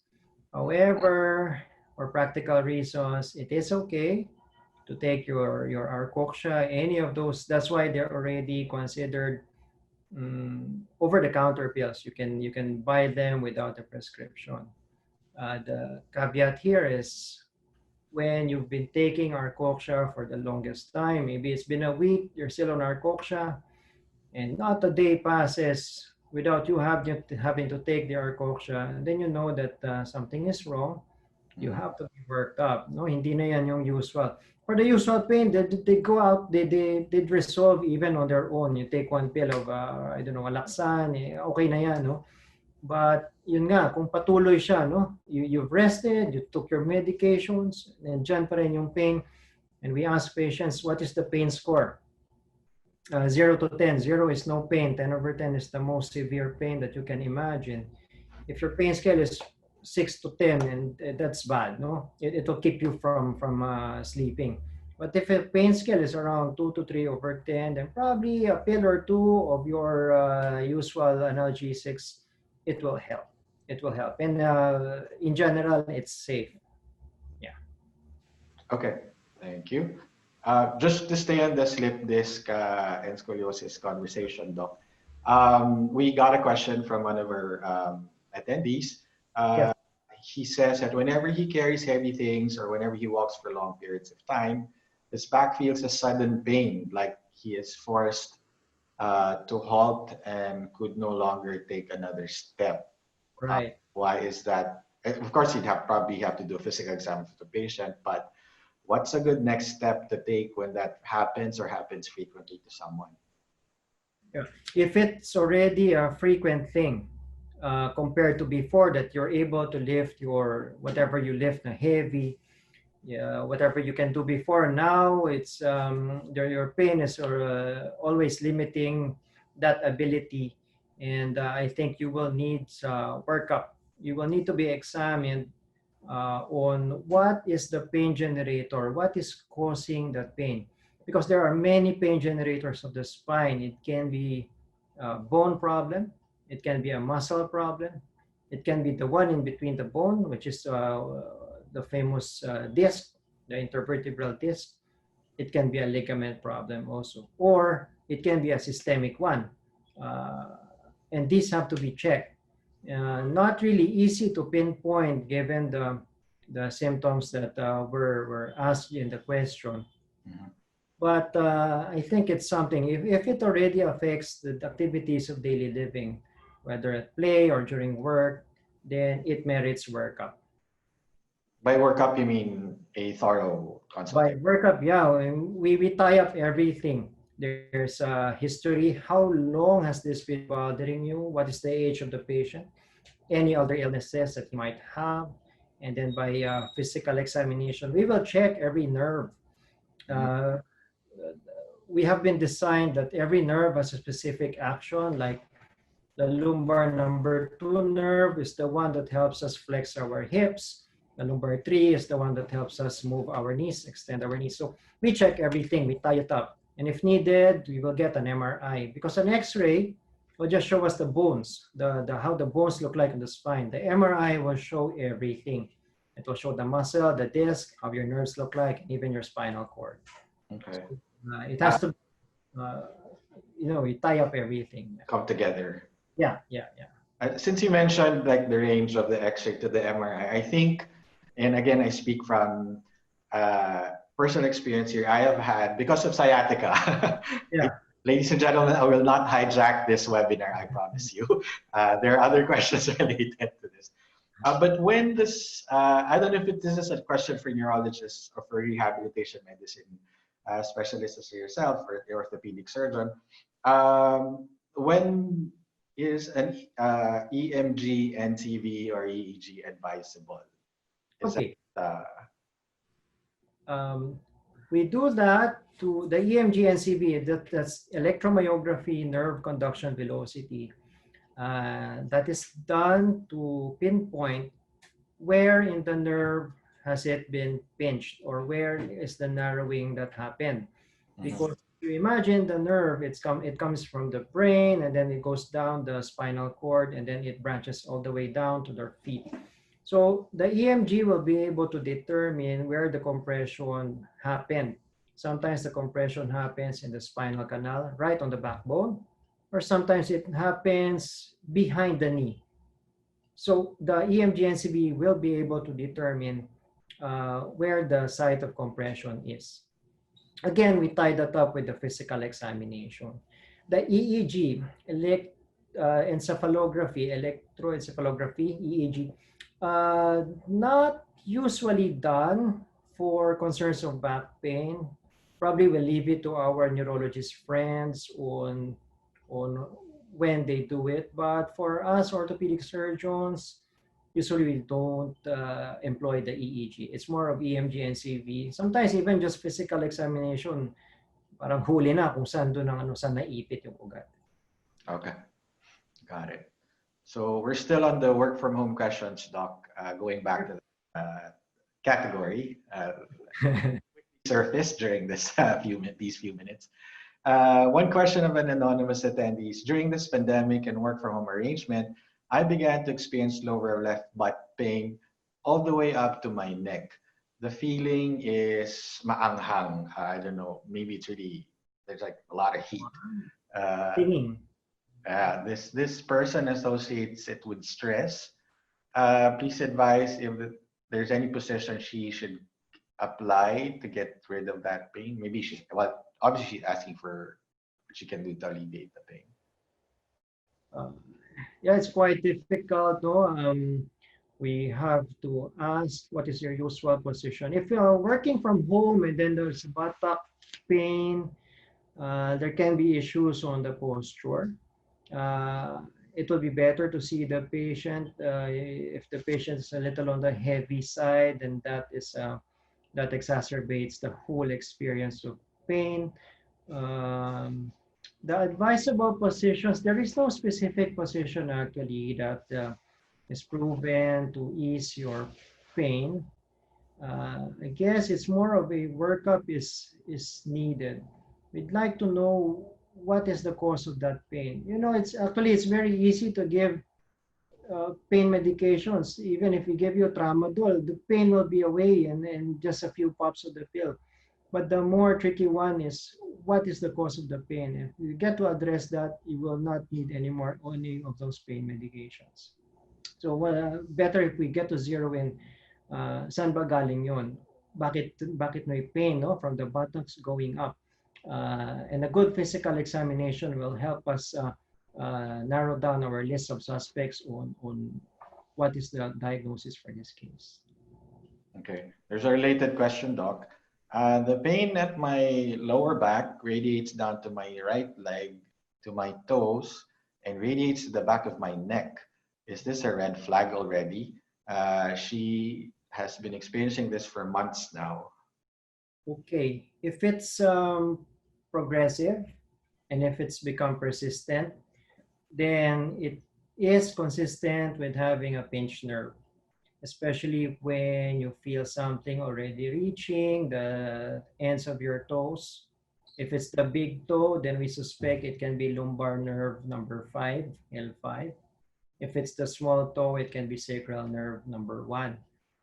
However, for practical reasons, it is okay to take your Arcoxia, any of those. That's why they're already considered over-the-counter pills. You can buy them without a prescription. The caveat here is when you've been taking Arcoxia for the longest time, maybe it's been a week, you're still on Arcoxia, and not a day passes without you having to take the Arcoxia, and then you know that something is wrong. You have to be worked up. No, hindi na yan yung usual. For the usual pain, they go out, they resolve even on their own. You take one pill of, I don't know, Alaxan, okay na yan, no? But yun nga, kung patuloy siya, no? You've rested, you took your medications, and dyan pa rin yung pain. And we ask patients, what is the pain score? 0 to 10. 0 is no pain. 10 over 10 is the most severe pain that you can imagine. If your pain scale is 6 to 10, and that's bad, no? It will keep you from sleeping. But if a pain scale is around 2 to 3 over 10, then probably a pill or two of your usual analgesics, it will help. It will help. And in general, it's safe. Yeah. Okay, thank you. Just to stay on the slip disc and scoliosis conversation, Doc, we got a question from one of our attendees. Yes. He says that whenever he carries heavy things or whenever he walks for long periods of time, his back feels a sudden pain, like he is forced to halt and could no longer take another step. Right. Why is that? Of course, he'd probably have to do a physical exam for the patient, but what's a good next step to take when that happens or happens frequently to someone? Yeah. If it's already a frequent thing compared to before, that you're able to lift your whatever you lift heavy, whatever you can do before, now it's your pain is always limiting that ability, and I think you will need workup. You will need to be examined on what is the pain generator, what is causing that pain, because there are many pain generators of the spine. It can be a bone problem, it can be a muscle problem, it can be the one in between the bone, which is the famous disc, the intervertebral disc. It can be a ligament problem also, or it can be a systemic one. And these have to be checked. Not really easy to pinpoint given the symptoms that were asked in the question. Mhm. But I think it's something, if it already affects the activities of daily living, whether at play or during work, then it merits workup. By workup, you mean a thorough By consultation? workup, yeah, we tie up everything. There's a history. How long has this been bothering you? What is the age of the patient? Any other illnesses that you might have? And then by physical examination, we will check every nerve. We have been designed that every nerve has a specific action, like the lumbar number 2 nerve is the one that helps us flex our hips. The lumbar 3 is the one that helps us move our knees, extend our knees. So we check everything, we tie it up. And if needed, we will get an MRI, because an X-ray will just show us the bones, how the bones look like in the spine. The MRI will show everything. It will show the muscle, the disc, how your nerves look like, and even your spinal cord. Okay. It has to, we tie up everything. Come together. Yeah. Since you mentioned like the range of the X-ray to the MRI, I think, and again, I speak from personal experience here. I have had, because of sciatica, Yeah. Ladies and gentlemen, I will not hijack this webinar, I promise you. There are other questions related to this. But when this, I don't know if this is a question for neurologists or for rehabilitation medicine specialists as yourself or the orthopedic surgeon. When is an EMG, NTV, or EEG advisable? Is Okay. that, We do that to the EMG NCV, that's electromyography nerve conduction velocity. That is done to pinpoint where in the nerve has it been pinched or where is the narrowing that happened. Because you imagine the nerve, it comes from the brain and then it goes down the spinal cord and then it branches all the way down to their feet. So the EMG will be able to determine where the compression happened. Sometimes the compression happens in the spinal canal, right on the backbone, or sometimes it happens behind the knee. So the EMG NCB will be able to determine where the site of compression is. Again, we tie that up with the physical examination. The EEG, encephalography, electroencephalography, EEG, not usually done for concerns of back pain. Probably we'll leave it to our neurologist friends on when they do it. But for us orthopedic surgeons, usually we don't employ the EEG. It's more of EMG and CV. Sometimes even just physical examination, parang huli na kung saan doon ang saan naipit yung ugat. Okay, got it. So we're still on the work from home questions, Doc. Going back to the category, surfaced during this these few minutes. One question of an anonymous attendee is, during this pandemic and work from home arrangement, I began to experience lower left butt pain all the way up to my neck. The feeling is maanghang. I don't know, maybe it's really, there's like a lot of heat. This person associates it with stress. Please advise if there's any position she should apply to get rid of that pain. Maybe obviously she's asking for what she can do to alleviate the pain. Yeah, it's quite difficult, no? We have to ask, what is your usual position? If you are working from home and then there's buttock pain, there can be issues on the posture. It will be better to see the patient. If the patient is a little on the heavy side, then that exacerbates the whole experience of pain. The advisable positions, there is no specific position actually that is proven to ease your pain. I guess it's more of a workup is needed. We'd like to know what is the cause of that pain. You know, it's very easy to give pain medications. Even if we give you tramadol, the pain will be away in just a few pops of the pill. But the more tricky one is, what is the cause of the pain? If you get to address that, you will not need any of those pain medications. So better if we get to zero in saan ba galing yun? Bakit may pain, no? From the buttocks going up. And a good physical examination will help us narrow down our list of suspects on what is the diagnosis for this case. Okay, there's a related question, Doc. The pain at my lower back radiates down to my right leg, to my toes, and radiates to the back of my neck. Is this a red flag already? She has been experiencing this for months now. Okay, if it's progressive and if it's become persistent, then it is consistent with having a pinched nerve, especially when you feel something already reaching the ends of your toes. If it's the big toe, then we suspect it can be lumbar nerve number 5, L5. If it's the small toe, it can be sacral nerve number 1.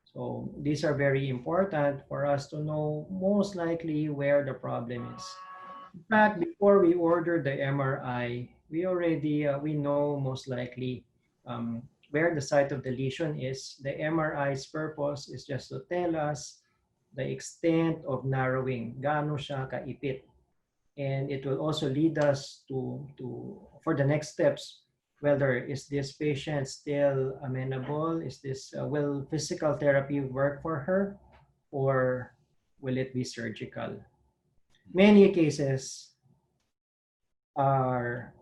So these are very important for us to know most likely where the problem is. In fact, before we order the MRI, we already we know most likely where the site of the lesion is. The MRI's purpose is just to tell us the extent of narrowing, gaano siya kaipit. And it will also lead us for the next steps, whether is this patient still amenable, will physical therapy work for her, or will it be surgical? Many cases are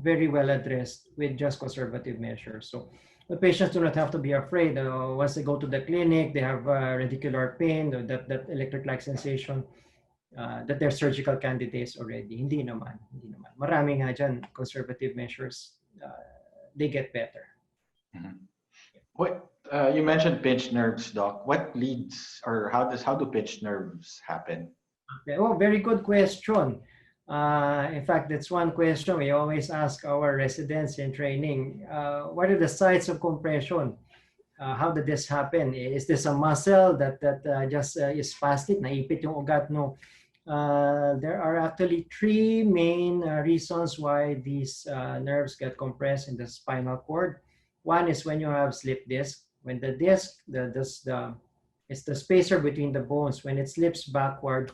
very well addressed with just conservative measures. So the patients do not have to be afraid. Once they go to the clinic, they have radicular pain, or that electric-like sensation, that they're surgical candidates already. Hindi naman. Marami nga dyan, conservative measures, they get better. Mhm. What you mentioned pinched nerves, Doc. What leads, or how do pinched nerves happen? Okay. Oh, very good question. In fact, that's one question we always ask our residents in training. What are the sites of compression? How did this happen? Is this a muscle that just is spastic, naipit yung ugat? No. There are actually three main reasons why these nerves get compressed in the spinal cord. One is when you have slip disc. When the disc, it's the spacer between the bones. When it slips backward,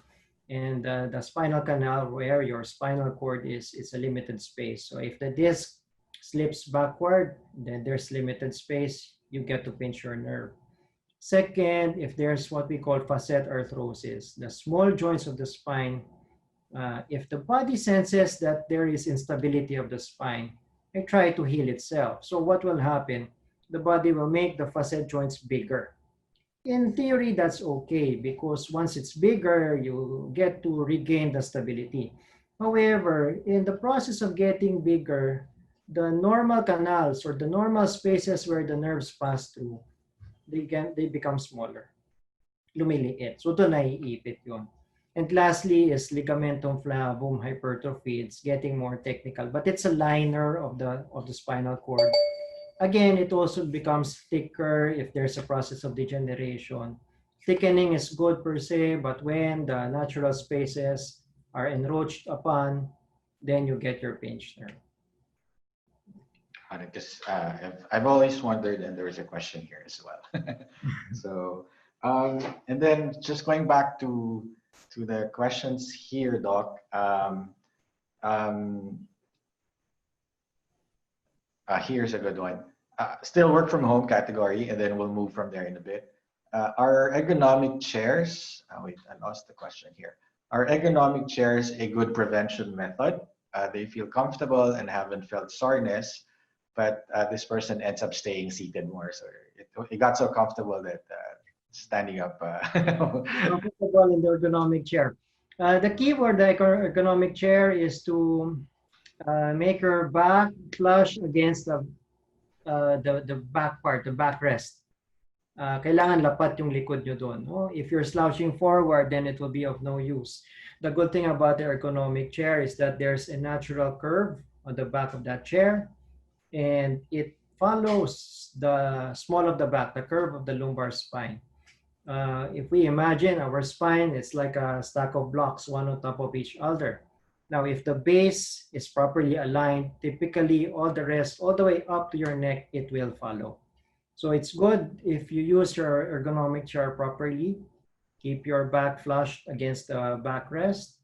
and the spinal canal where your spinal cord is, it's a limited space. So if the disc slips backward, then there's limited space. You get to pinch your nerve. Second, if there's what we call facet arthrosis, the small joints of the spine, if the body senses that there is instability of the spine, it try to heal itself. So what will happen? The body will make the facet joints bigger. In theory, that's okay because once it's bigger, you get to regain the stability. However, in the process of getting bigger, the normal canals or the normal spaces where the nerves pass through, they become smaller. Lumiliit. So ito naiipit yun. And lastly is ligamentum flavum hypertrophy. It's getting more technical, but it's a liner of the spinal cord. Again, it also becomes thicker if there's a process of degeneration. Thickening is good per se, but when the natural spaces are encroached upon, then you get your pinched nerve. Because I've always wondered, and there is a question here as well. So, and then just going back to the questions here, Doc. Here's a good one. Still work from home category, and then we'll move from there in a bit. Are ergonomic chairs, wait, I lost the question here. Are ergonomic chairs a good prevention method? They feel comfortable and haven't felt soreness, but this person ends up staying seated more. So it got so comfortable that standing up. Comfortable in the ergonomic chair. The key for the ergonomic chair is to make your back flush against the back part, the backrest. Kailangan lapat yung likod nyo doon. No? If you're slouching forward, then it will be of no use. The good thing about the ergonomic chair is that there's a natural curve on the back of that chair, and it follows the small of the back, the curve of the lumbar spine. If we imagine our spine, it's like a stack of blocks, one on top of each other. Now, if the base is properly aligned, typically all the rest, all the way up to your neck, it will follow. So it's good if you use your ergonomic chair properly, keep your back flushed against the backrest,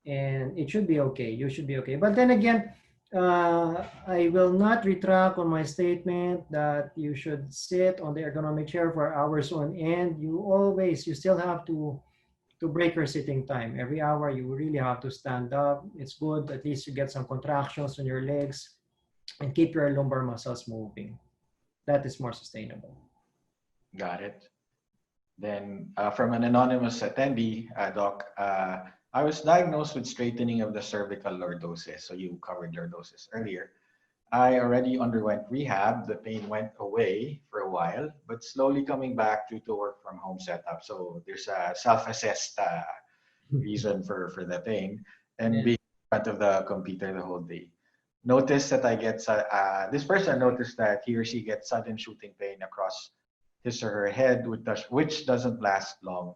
and it should be okay. You should be okay. But then again, I will not retract on my statement that you should sit on the ergonomic chair for hours on end. You still have to break your sitting time. Every hour, you really have to stand up. It's good, at least you get some contractions on your legs and keep your lumbar muscles moving. That is more sustainable. Got it. Then from an anonymous attendee, Doc, I was diagnosed with straightening of the cervical lordosis. So you covered lordosis earlier. I already underwent rehab. The pain went away for a while, but slowly coming back due to work from home setup. So there's a self-assessed reason for the pain and being in front of the computer the whole day. Notice that I get, this person noticed that he or she gets sudden shooting pain across his or her head, which doesn't last long.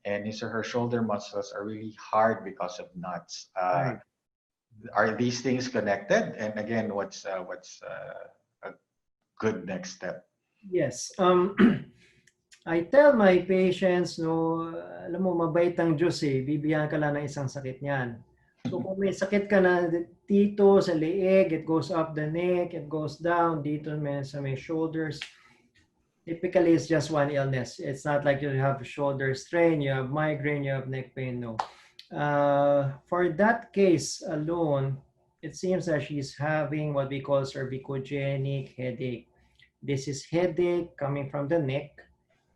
And his or her shoulder muscles are really hard because of knots. Right. Are these things connected? And again, what's a good next step? Yes. I tell my patients, no, alam mo, mabait ang Diyos eh. Bibigyan ka lang ng isang sakit niyan. So kung may sakit ka na dito sa leeg, it goes up the neck, it goes down dito sa may shoulders. Typically, it's just one illness. It's not like you have shoulder strain, you have migraine, you have neck pain. No. For that case alone, it seems that she's having what we call cervicogenic headache. This is headache coming from the neck.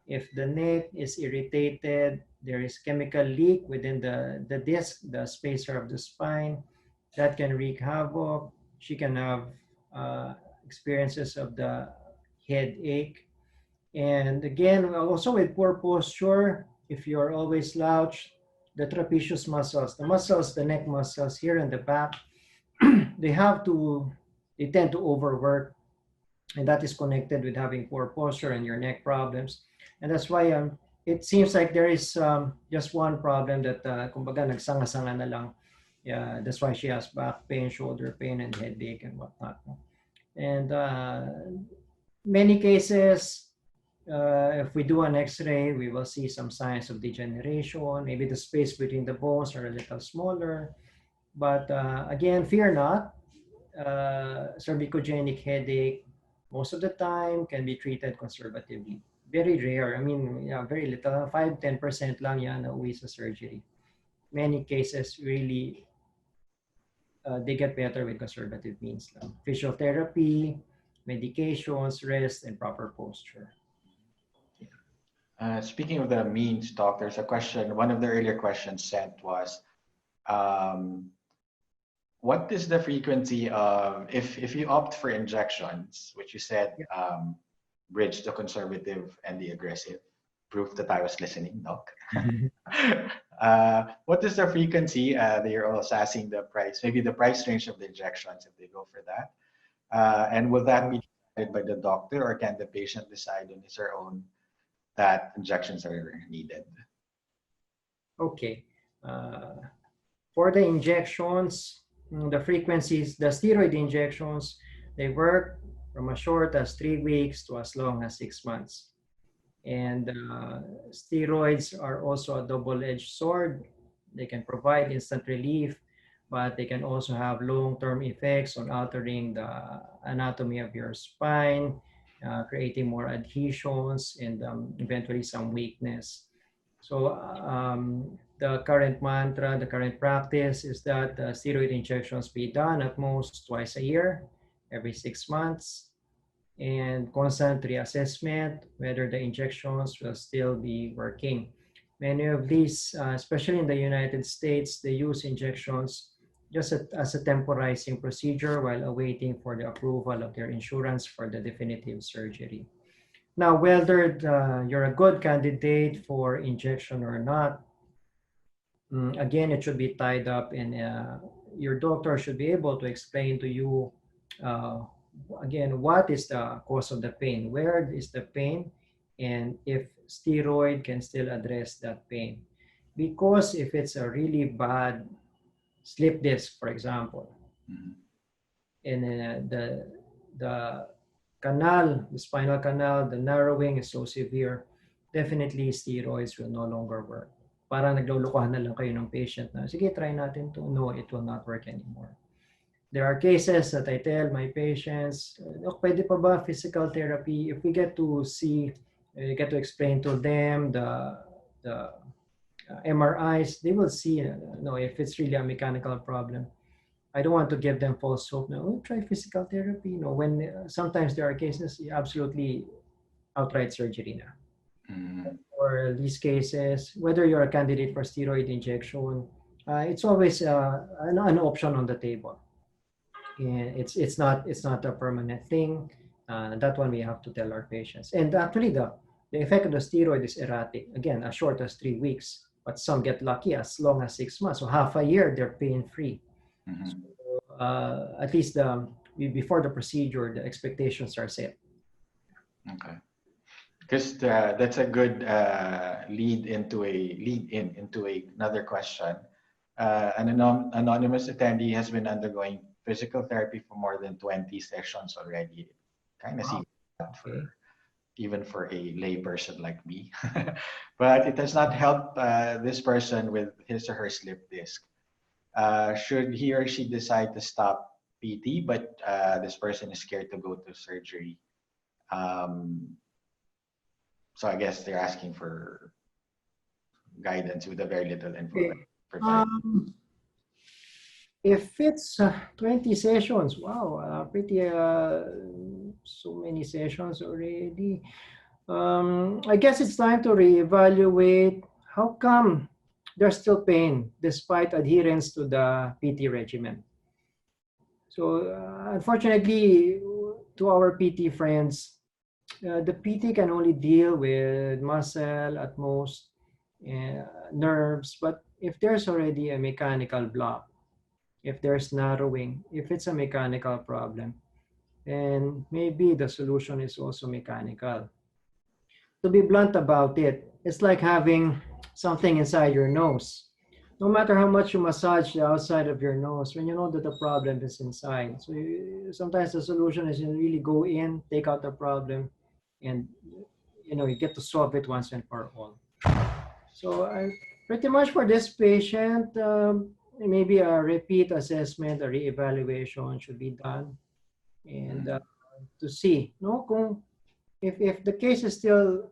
If the neck is irritated, there is chemical leak within the disc, the spacer of the spine, that can wreak havoc. She can have experiences of the headache. And again, also with poor posture, if you're always slouched, the trapezius muscles, the muscles, the neck muscles here in the back, they tend to overwork, and that is connected with having poor posture and your neck problems. And that's why it seems like there is just one problem that kumbaga nagsanga-sanga na lang. Yeah, that's why she has back pain, shoulder pain, and headache and whatnot. And many cases, if we do an x-ray, we will see some signs of degeneration. Maybe the space between the bones are a little smaller. But again, fear not. Cervicogenic headache, most of the time, can be treated conservatively. Very rare. I mean, yeah, very little. 5-10% lang yan na uwi sa surgery. Many cases really, they get better with conservative means lang. Physiotherapy, medications, rest, and proper posture. Speaking of the means, Doc, there's a question. One of the earlier questions sent was, what is the frequency of, if you opt for injections, which you said bridge the conservative and the aggressive, proof that I was listening, Doc. What is the frequency? They are all assessing the price, maybe the price range of the injections if they go for that. And will that be decided by the doctor, or can the patient decide on his or her own that injections are needed? Okay. For the injections, the frequencies, the steroid injections, they work from as short as 3 weeks to as long as 6 months. And steroids are also a double-edged sword. They can provide instant relief, but they can also have long-term effects on altering the anatomy of your spine, creating more adhesions, and eventually some weakness. So the current mantra, the current practice is that steroid injections be done at most twice a year, every 6 months, and constant reassessment whether the injections will still be working. Many of these, especially in the United States, they use injections just as a temporizing procedure while awaiting for the approval of their insurance for the definitive surgery. Now, whether you're a good candidate for injection or not, again, it should be tied up, and your doctor should be able to explain to you, again, what is the cause of the pain, where is the pain, and if steroid can still address that pain. Because if it's a really bad slip disc, for example, and the canal, the spinal canal, the narrowing is so severe, definitely steroids will no longer work. Parang naglulukuhan na lang kayo ng patient na, sige, try natin to. No, it will not work anymore. There are cases that I tell my patients, pwede pa ba physical therapy? If we get to see, get to explain to them the MRIs, they will see, if it's really a mechanical problem. I don't want to give them false hope. No, try physical therapy. When sometimes there are cases, absolutely outright surgery na. For these cases, whether you're a candidate for steroid injection, it's always an option on the table. And it's not a permanent thing. That one we have to tell our patients. And actually, the effect of the steroid is erratic. Again, as short as 3 weeks, but some get lucky as long as 6 months. So half a year, they're pain-free. So, at least before the procedure, the expectations are set. Okay, because that's a good lead into another question. An anonymous attendee has been undergoing physical therapy for more than 20 sessions already. Kind of seems even for a lay person like me, but it has not helped this person with his or her slip disc. should he or she decide to stop PT, but this person is scared to go to surgery? So I guess they're asking for guidance with a very little info Okay. provided. If it's 20 sessions, wow, pretty so many sessions already. I guess it's time to reevaluate how come there's still pain despite adherence to the PT regimen. So unfortunately, to our PT friends, the PT can only deal with muscle at most, nerves, but if there's already a mechanical block, if there's narrowing, if it's a mechanical problem, and maybe the solution is also mechanical. To be blunt about it, it's like having something inside your nose. No matter how much you massage the outside of your nose, when you know that the problem is inside. So sometimes the solution is you really go in, take out the problem, and you get to solve it once and for all. So pretty much for this patient, maybe a repeat assessment, a reevaluation should be done, and to see, if the case is still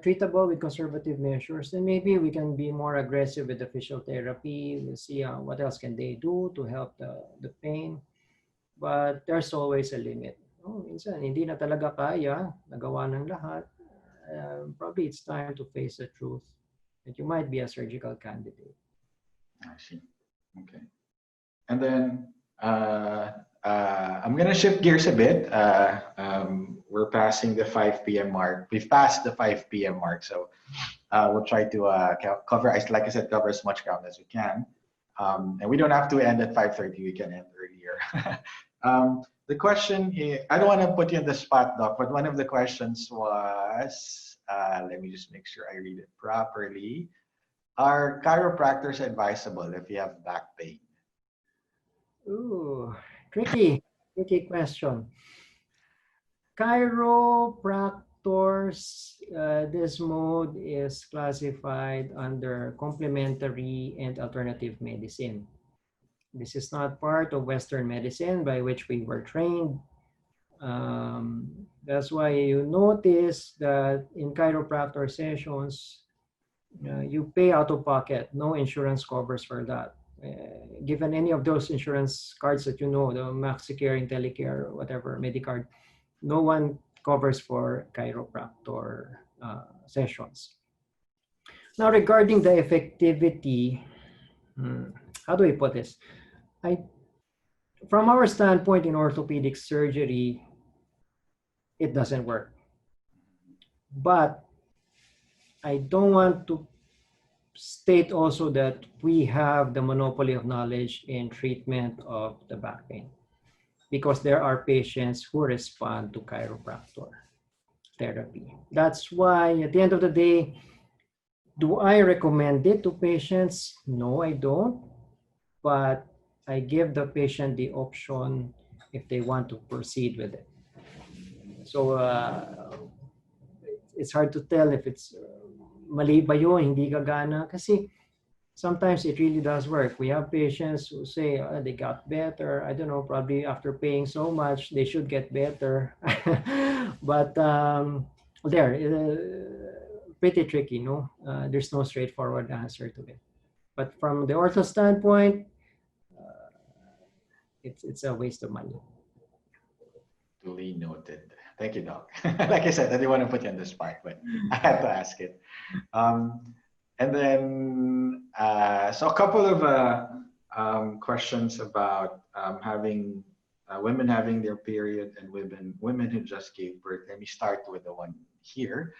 treatable with conservative measures, then maybe we can be more aggressive with the physiotherapy. We'll see what else can they do to help the pain. But there's always a limit. Minsan, hindi na talaga kaya, nagawa ng lahat. Probably it's time to face the truth that you might be a surgical candidate. I see. Okay. And then I'm going to shift gears a bit. We're passing the 5 p.m. mark. We've passed the 5 p.m. mark, so we'll try to cover, like I said, cover as much ground as we can. And we don't have to end at 5:30. We can end earlier. The question is, I don't want to put you on the spot, Doc, but one of the questions was, let me just make sure I read it properly. Are chiropractors advisable if you have back pain? Ooh, tricky question. Chiropractors, this mode is classified under complementary and alternative medicine. This is not part of Western medicine by which we were trained. That's why you notice that in chiropractor sessions, you pay out of pocket. No insurance covers for that. Given any of those insurance cards that the MaxiCare, IntelliCare, whatever, Medicard, no one covers for chiropractor sessions. Now, regarding the effectivity, how do we put this? From our standpoint in orthopedic surgery, it doesn't work. But I don't want to state also that we have the monopoly of knowledge in treatment of the back pain, because there are patients who respond to chiropractor therapy. That's why at the end of the day, do I recommend it to patients? No, I don't. But I give the patient the option if they want to proceed with it. So it's hard to tell if it's mali ba yun, hindi gagana. Kasi sometimes it really does work. We have patients who say they got better. I don't know, probably after paying so much, they should get better. But pretty tricky, no? There's no straightforward answer to it. But from the ortho standpoint, it's a waste of money. Duly noted. Thank you, Doc. Like I said, I didn't want to put you on the spot, but I had to ask it. And then, so a couple of questions about women having their period and women who just gave birth. Let me start with the one here.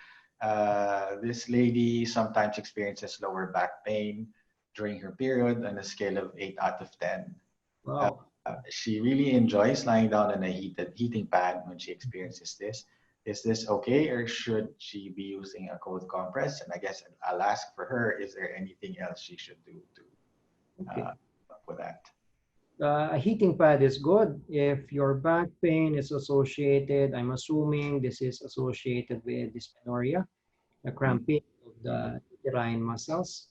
This lady sometimes experiences lower back pain during her period on a scale of 8 out of 10. Wow. She really enjoys lying down on a heating pad when she experiences this. Is this okay, or should she be using a cold compress? And I guess I'll ask for her, is there anything else she should do to with that? A heating pad is good if your back pain is associated. I'm assuming this is associated with dysmenorrhea, the cramping of the uterine muscles.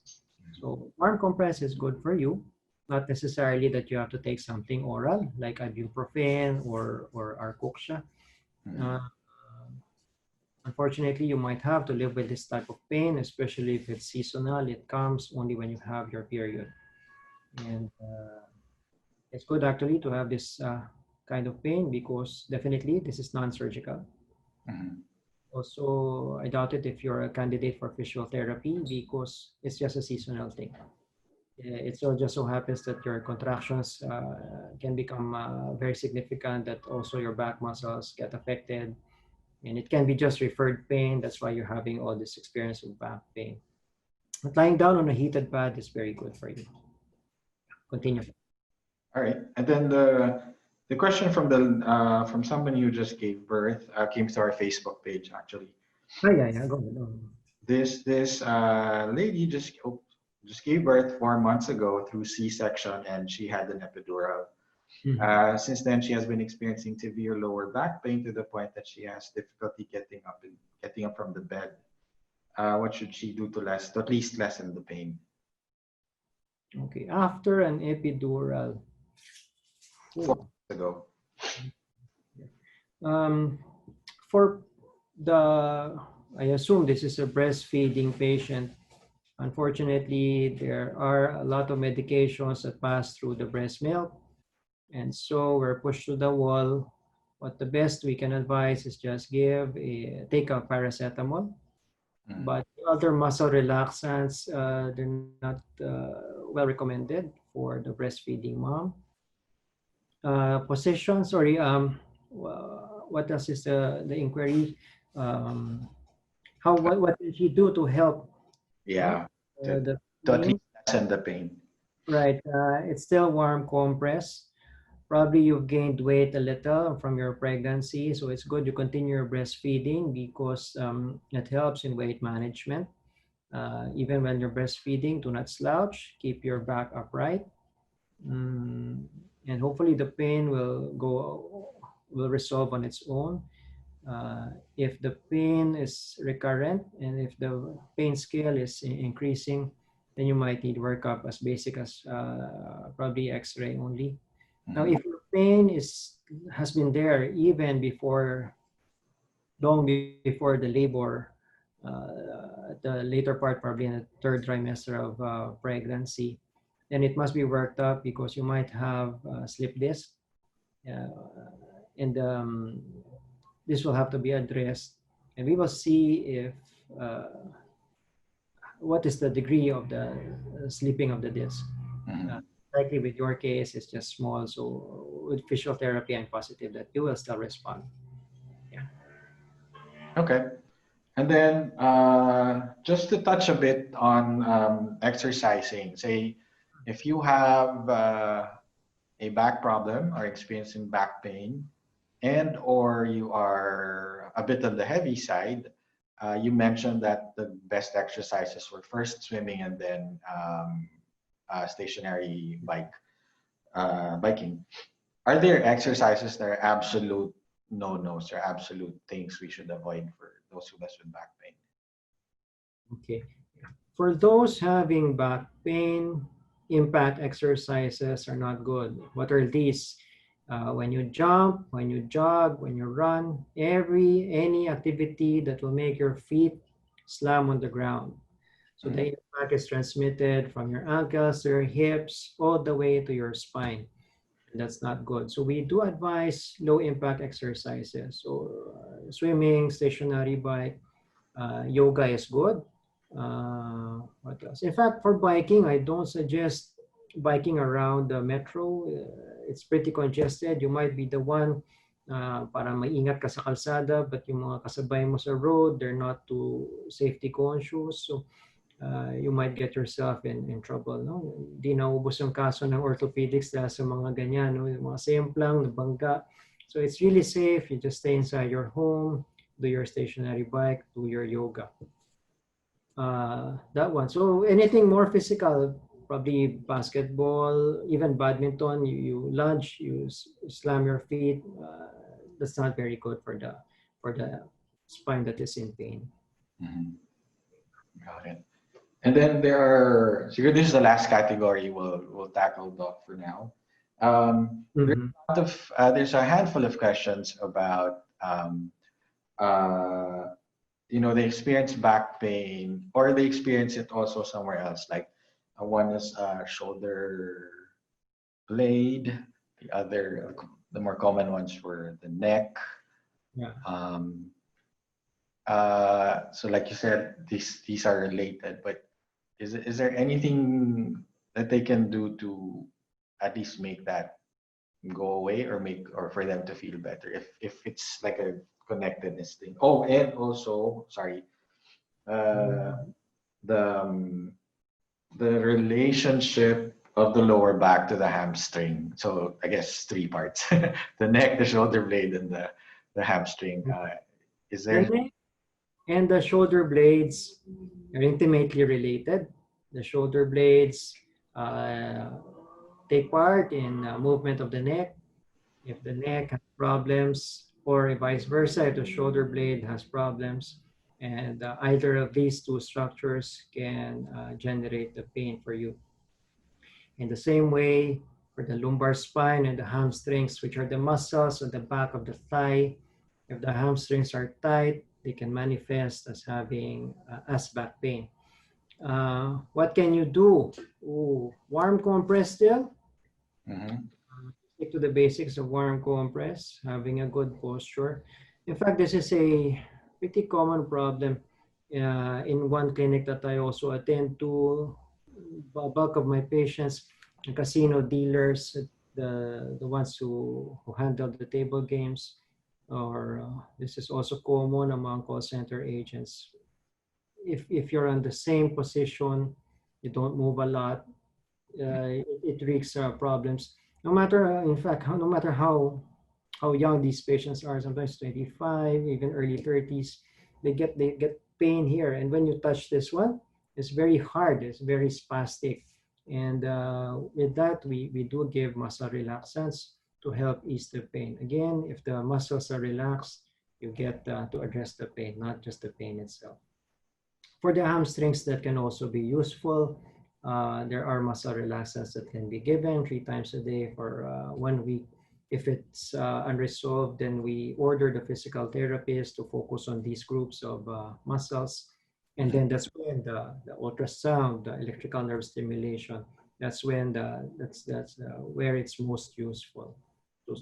So warm compress is good for you. Not necessarily that you have to take something oral like ibuprofen or arcoxia. Uh, Unfortunately, you might have to live with this type of pain, especially if it's seasonal. It comes only when you have your period. And it's good actually to have this kind of pain because definitely this is non-surgical. Also, I doubt it if you're a candidate for physiotherapy because it's just a seasonal thing. It so just so happens that your contractions can become very significant, that also your back muscles get affected. And it can be just referred pain. That's why you're having all this experience of back pain. But lying down on a heated pad is very good for you. Continue. All right, and then the question from somebody who just gave birth came to our Facebook page actually. Yeah, go ahead. This lady just gave birth 4 months ago through C-section, and she had an epidural. Since then, she has been experiencing severe lower back pain to the point that she has difficulty getting up from the bed. What should she do to at least lessen the pain? Okay, after an epidural. 4 months ago. For the, I assume this is a breastfeeding patient. Unfortunately, there are a lot of medications that pass through the breast milk. And so we're pushed to the wall. What the best we can advise is just take a paracetamol. But other muscle relaxants, they're not well recommended for the breastfeeding mom. Position, sorry, what else is the inquiry? What did she do to help? Yeah, The to at pain? least lessen the pain. Right, it's still warm compress. Probably you've gained weight a little from your pregnancy, so it's good you continue your breastfeeding because it helps in weight management. Even when you're breastfeeding, do not slouch, keep your back upright. And hopefully the pain will resolve on its own. If the pain is recurrent and if the pain scale is increasing, then you might need workup as basic as probably X-ray only. Now, if your pain has been there even long before the labor, the later part, probably in the third trimester of pregnancy, then it must be worked up because you might have slip disc, and this will have to be addressed, and we will see if what is the degree of the slipping of the disc. Likely with your case, it's just small. So with physiotherapy, I'm positive that you will still respond. Yeah. Okay. And then just to touch a bit on exercising, say if you have a back problem or experiencing back pain, and or you are a bit on the heavy side, you mentioned that the best exercises were first swimming and then stationary biking. Are there exercises that are absolute no-nos or absolute things we should avoid for those who live with back pain? Okay. For those having back pain, impact exercises are not good. What are these? When you jump, when you jog, when you run, any activity that will make your feet slam on the ground. So the impact is transmitted from your ankles to your hips all the way to your spine. And that's not good. So we do advise low impact exercises. So swimming, stationary bike, yoga is good. What else? In fact, for biking, I don't suggest biking around the metro. It's pretty congested. You might be the one para maingat ka sa kalsada, but yung mga kasabay mo sa road, they're not too safety conscious. So you might get yourself in trouble. No? Di naubos yung kaso ng orthopedics dahil sa mga ganyan. No? Yung mga semplang, nabangga. So it's really safe. You just stay inside your home, do your stationary bike, do your yoga. That one. So anything more physical, probably basketball, even badminton, you lunge, you slam your feet. That's not very good for the spine that is in pain. Got it. And then there are, so this is the last category we'll tackle, Doc, for now. There's Mhm. a lot of, there's a handful of questions about, uh, they experience back pain or they experience it also somewhere else. Like one is shoulder blade, the other, the more common ones were the neck. Yeah. Um, so like you said, these are related, but is there anything that they can do to at least make that go away or for them to feel better if it's like a connectedness thing? Oh, and also, sorry, uh, the um, the relationship of the lower back to the hamstring. So I guess three parts: the neck, the shoulder blade, and the hamstring. Is The there? neck and the shoulder blades are intimately related. The shoulder blades uh, take part in movement of the neck. If the neck has problems, or vice versa, if the shoulder blade has problems, and either of these two structures can generate the pain for you. In the same way, for the lumbar spine and the hamstrings, which are the muscles on the back of the thigh, if the hamstrings are tight, they can manifest as having as back pain. What can you do? Ooh, warm compress still. Mhm. Stick to the basics of warm compress, having a good posture. In fact, this is a pretty common problem in one clinic that I also attend to. The bulk of my patients, the casino dealers, the ones who handle the table games, or this is also common among call center agents. If you're on the same position, you don't move a lot, it wreaks problems. No matter, in fact, no matter how young these patients are, sometimes 25, even early 30s, they get pain here. And when you touch this one, it's very hard, it's very spastic. And with that, we do give muscle relaxants to help ease the pain. Again, if the muscles are relaxed, you get to address the pain, not just the pain itself. For the hamstrings, that can also be useful. There are muscle relaxants that can be given 3 times a day for 1 week. If it's unresolved, then we order the physical therapist to focus on these groups of muscles. And then that's when the ultrasound, the electrical nerve stimulation, that's when that's where it's most useful.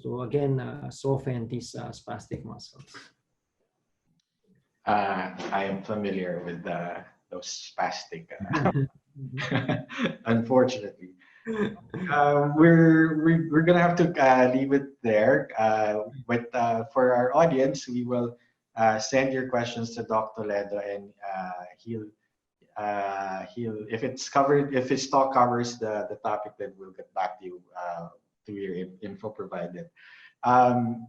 So again, soften these spastic muscles. I am familiar with those spastic, unfortunately. We're gonna have to leave it there. But for our audience, we will send your questions to Dr. Toledo, and he'll if his talk covers the topic, then we'll get back to you through your info provided. Um,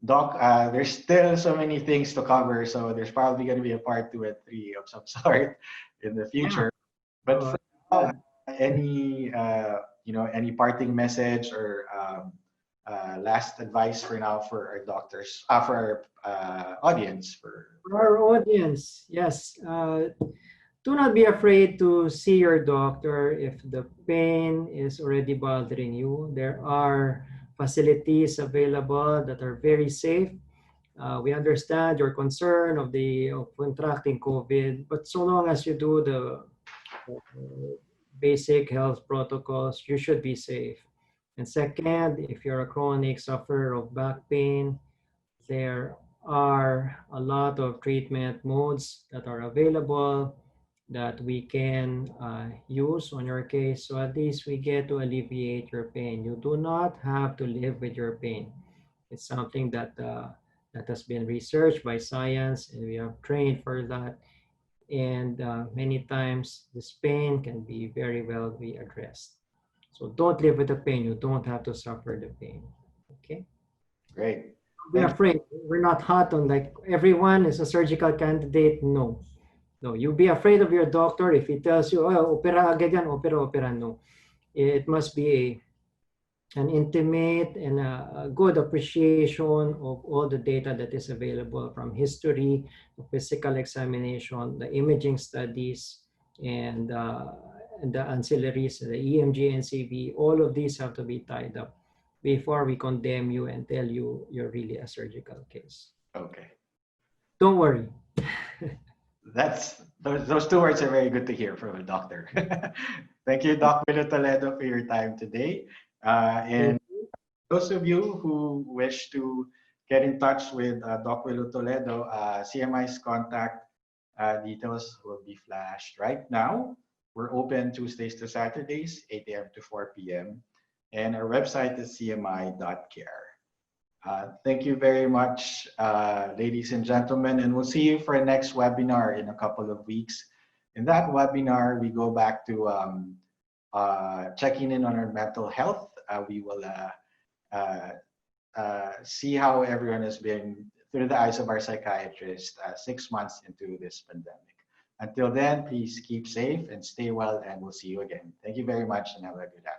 Doc, there's still so many things to cover, so there's probably going to be a part 2 and 3 of some sort in the Yeah. future. But Oh, for now, any parting message or last advice for now for our doctors, for our audience, For our audience, yes, do not be afraid to see your doctor if the pain is already bothering you. There are facilities available that are very safe. We understand your concern of contracting COVID, but so long as you do the basic health protocols, you should be safe. And second, if you're a chronic sufferer of back pain, there are a lot of treatment modes that are available that we can use on your case. So at least we get to alleviate your pain. You do not have to live with your pain. It's something that has been researched by science, and we have trained for that. And many times this pain can be very well be addressed. So don't live with the pain. You don't have to suffer the pain. Okay? great. Be Thank afraid. We're not hot on like everyone is a surgical candidate. No. No, you be afraid of your doctor if he tells you, oh, opera agad yan, opera. No. It must be an intimate and a good appreciation of all the data that is available from history, physical examination, the imaging studies, and the ancillaries, the EMG, NCV, all of these have to be tied up before we condemn you and tell you you're really a surgical case. Okay. Don't worry. Those two words are very good to hear from a doctor. Thank you, Doc Willo Toledo, for your time today. And those of you who wish to get in touch with Doc Willo Toledo, CMI's contact details will be flashed right now. We're open Tuesdays to Saturdays, 8 a.m. to 4 p.m. And our website is cmi.care. Thank you very much, ladies and gentlemen, and we'll see you for the next webinar in a couple of weeks. In that webinar, we go back to checking in on our mental health. We will see how everyone has been through the eyes of our psychiatrist 6 months into this pandemic. Until then, please keep safe and stay well, and we'll see you again. Thank you very much and have a good afternoon.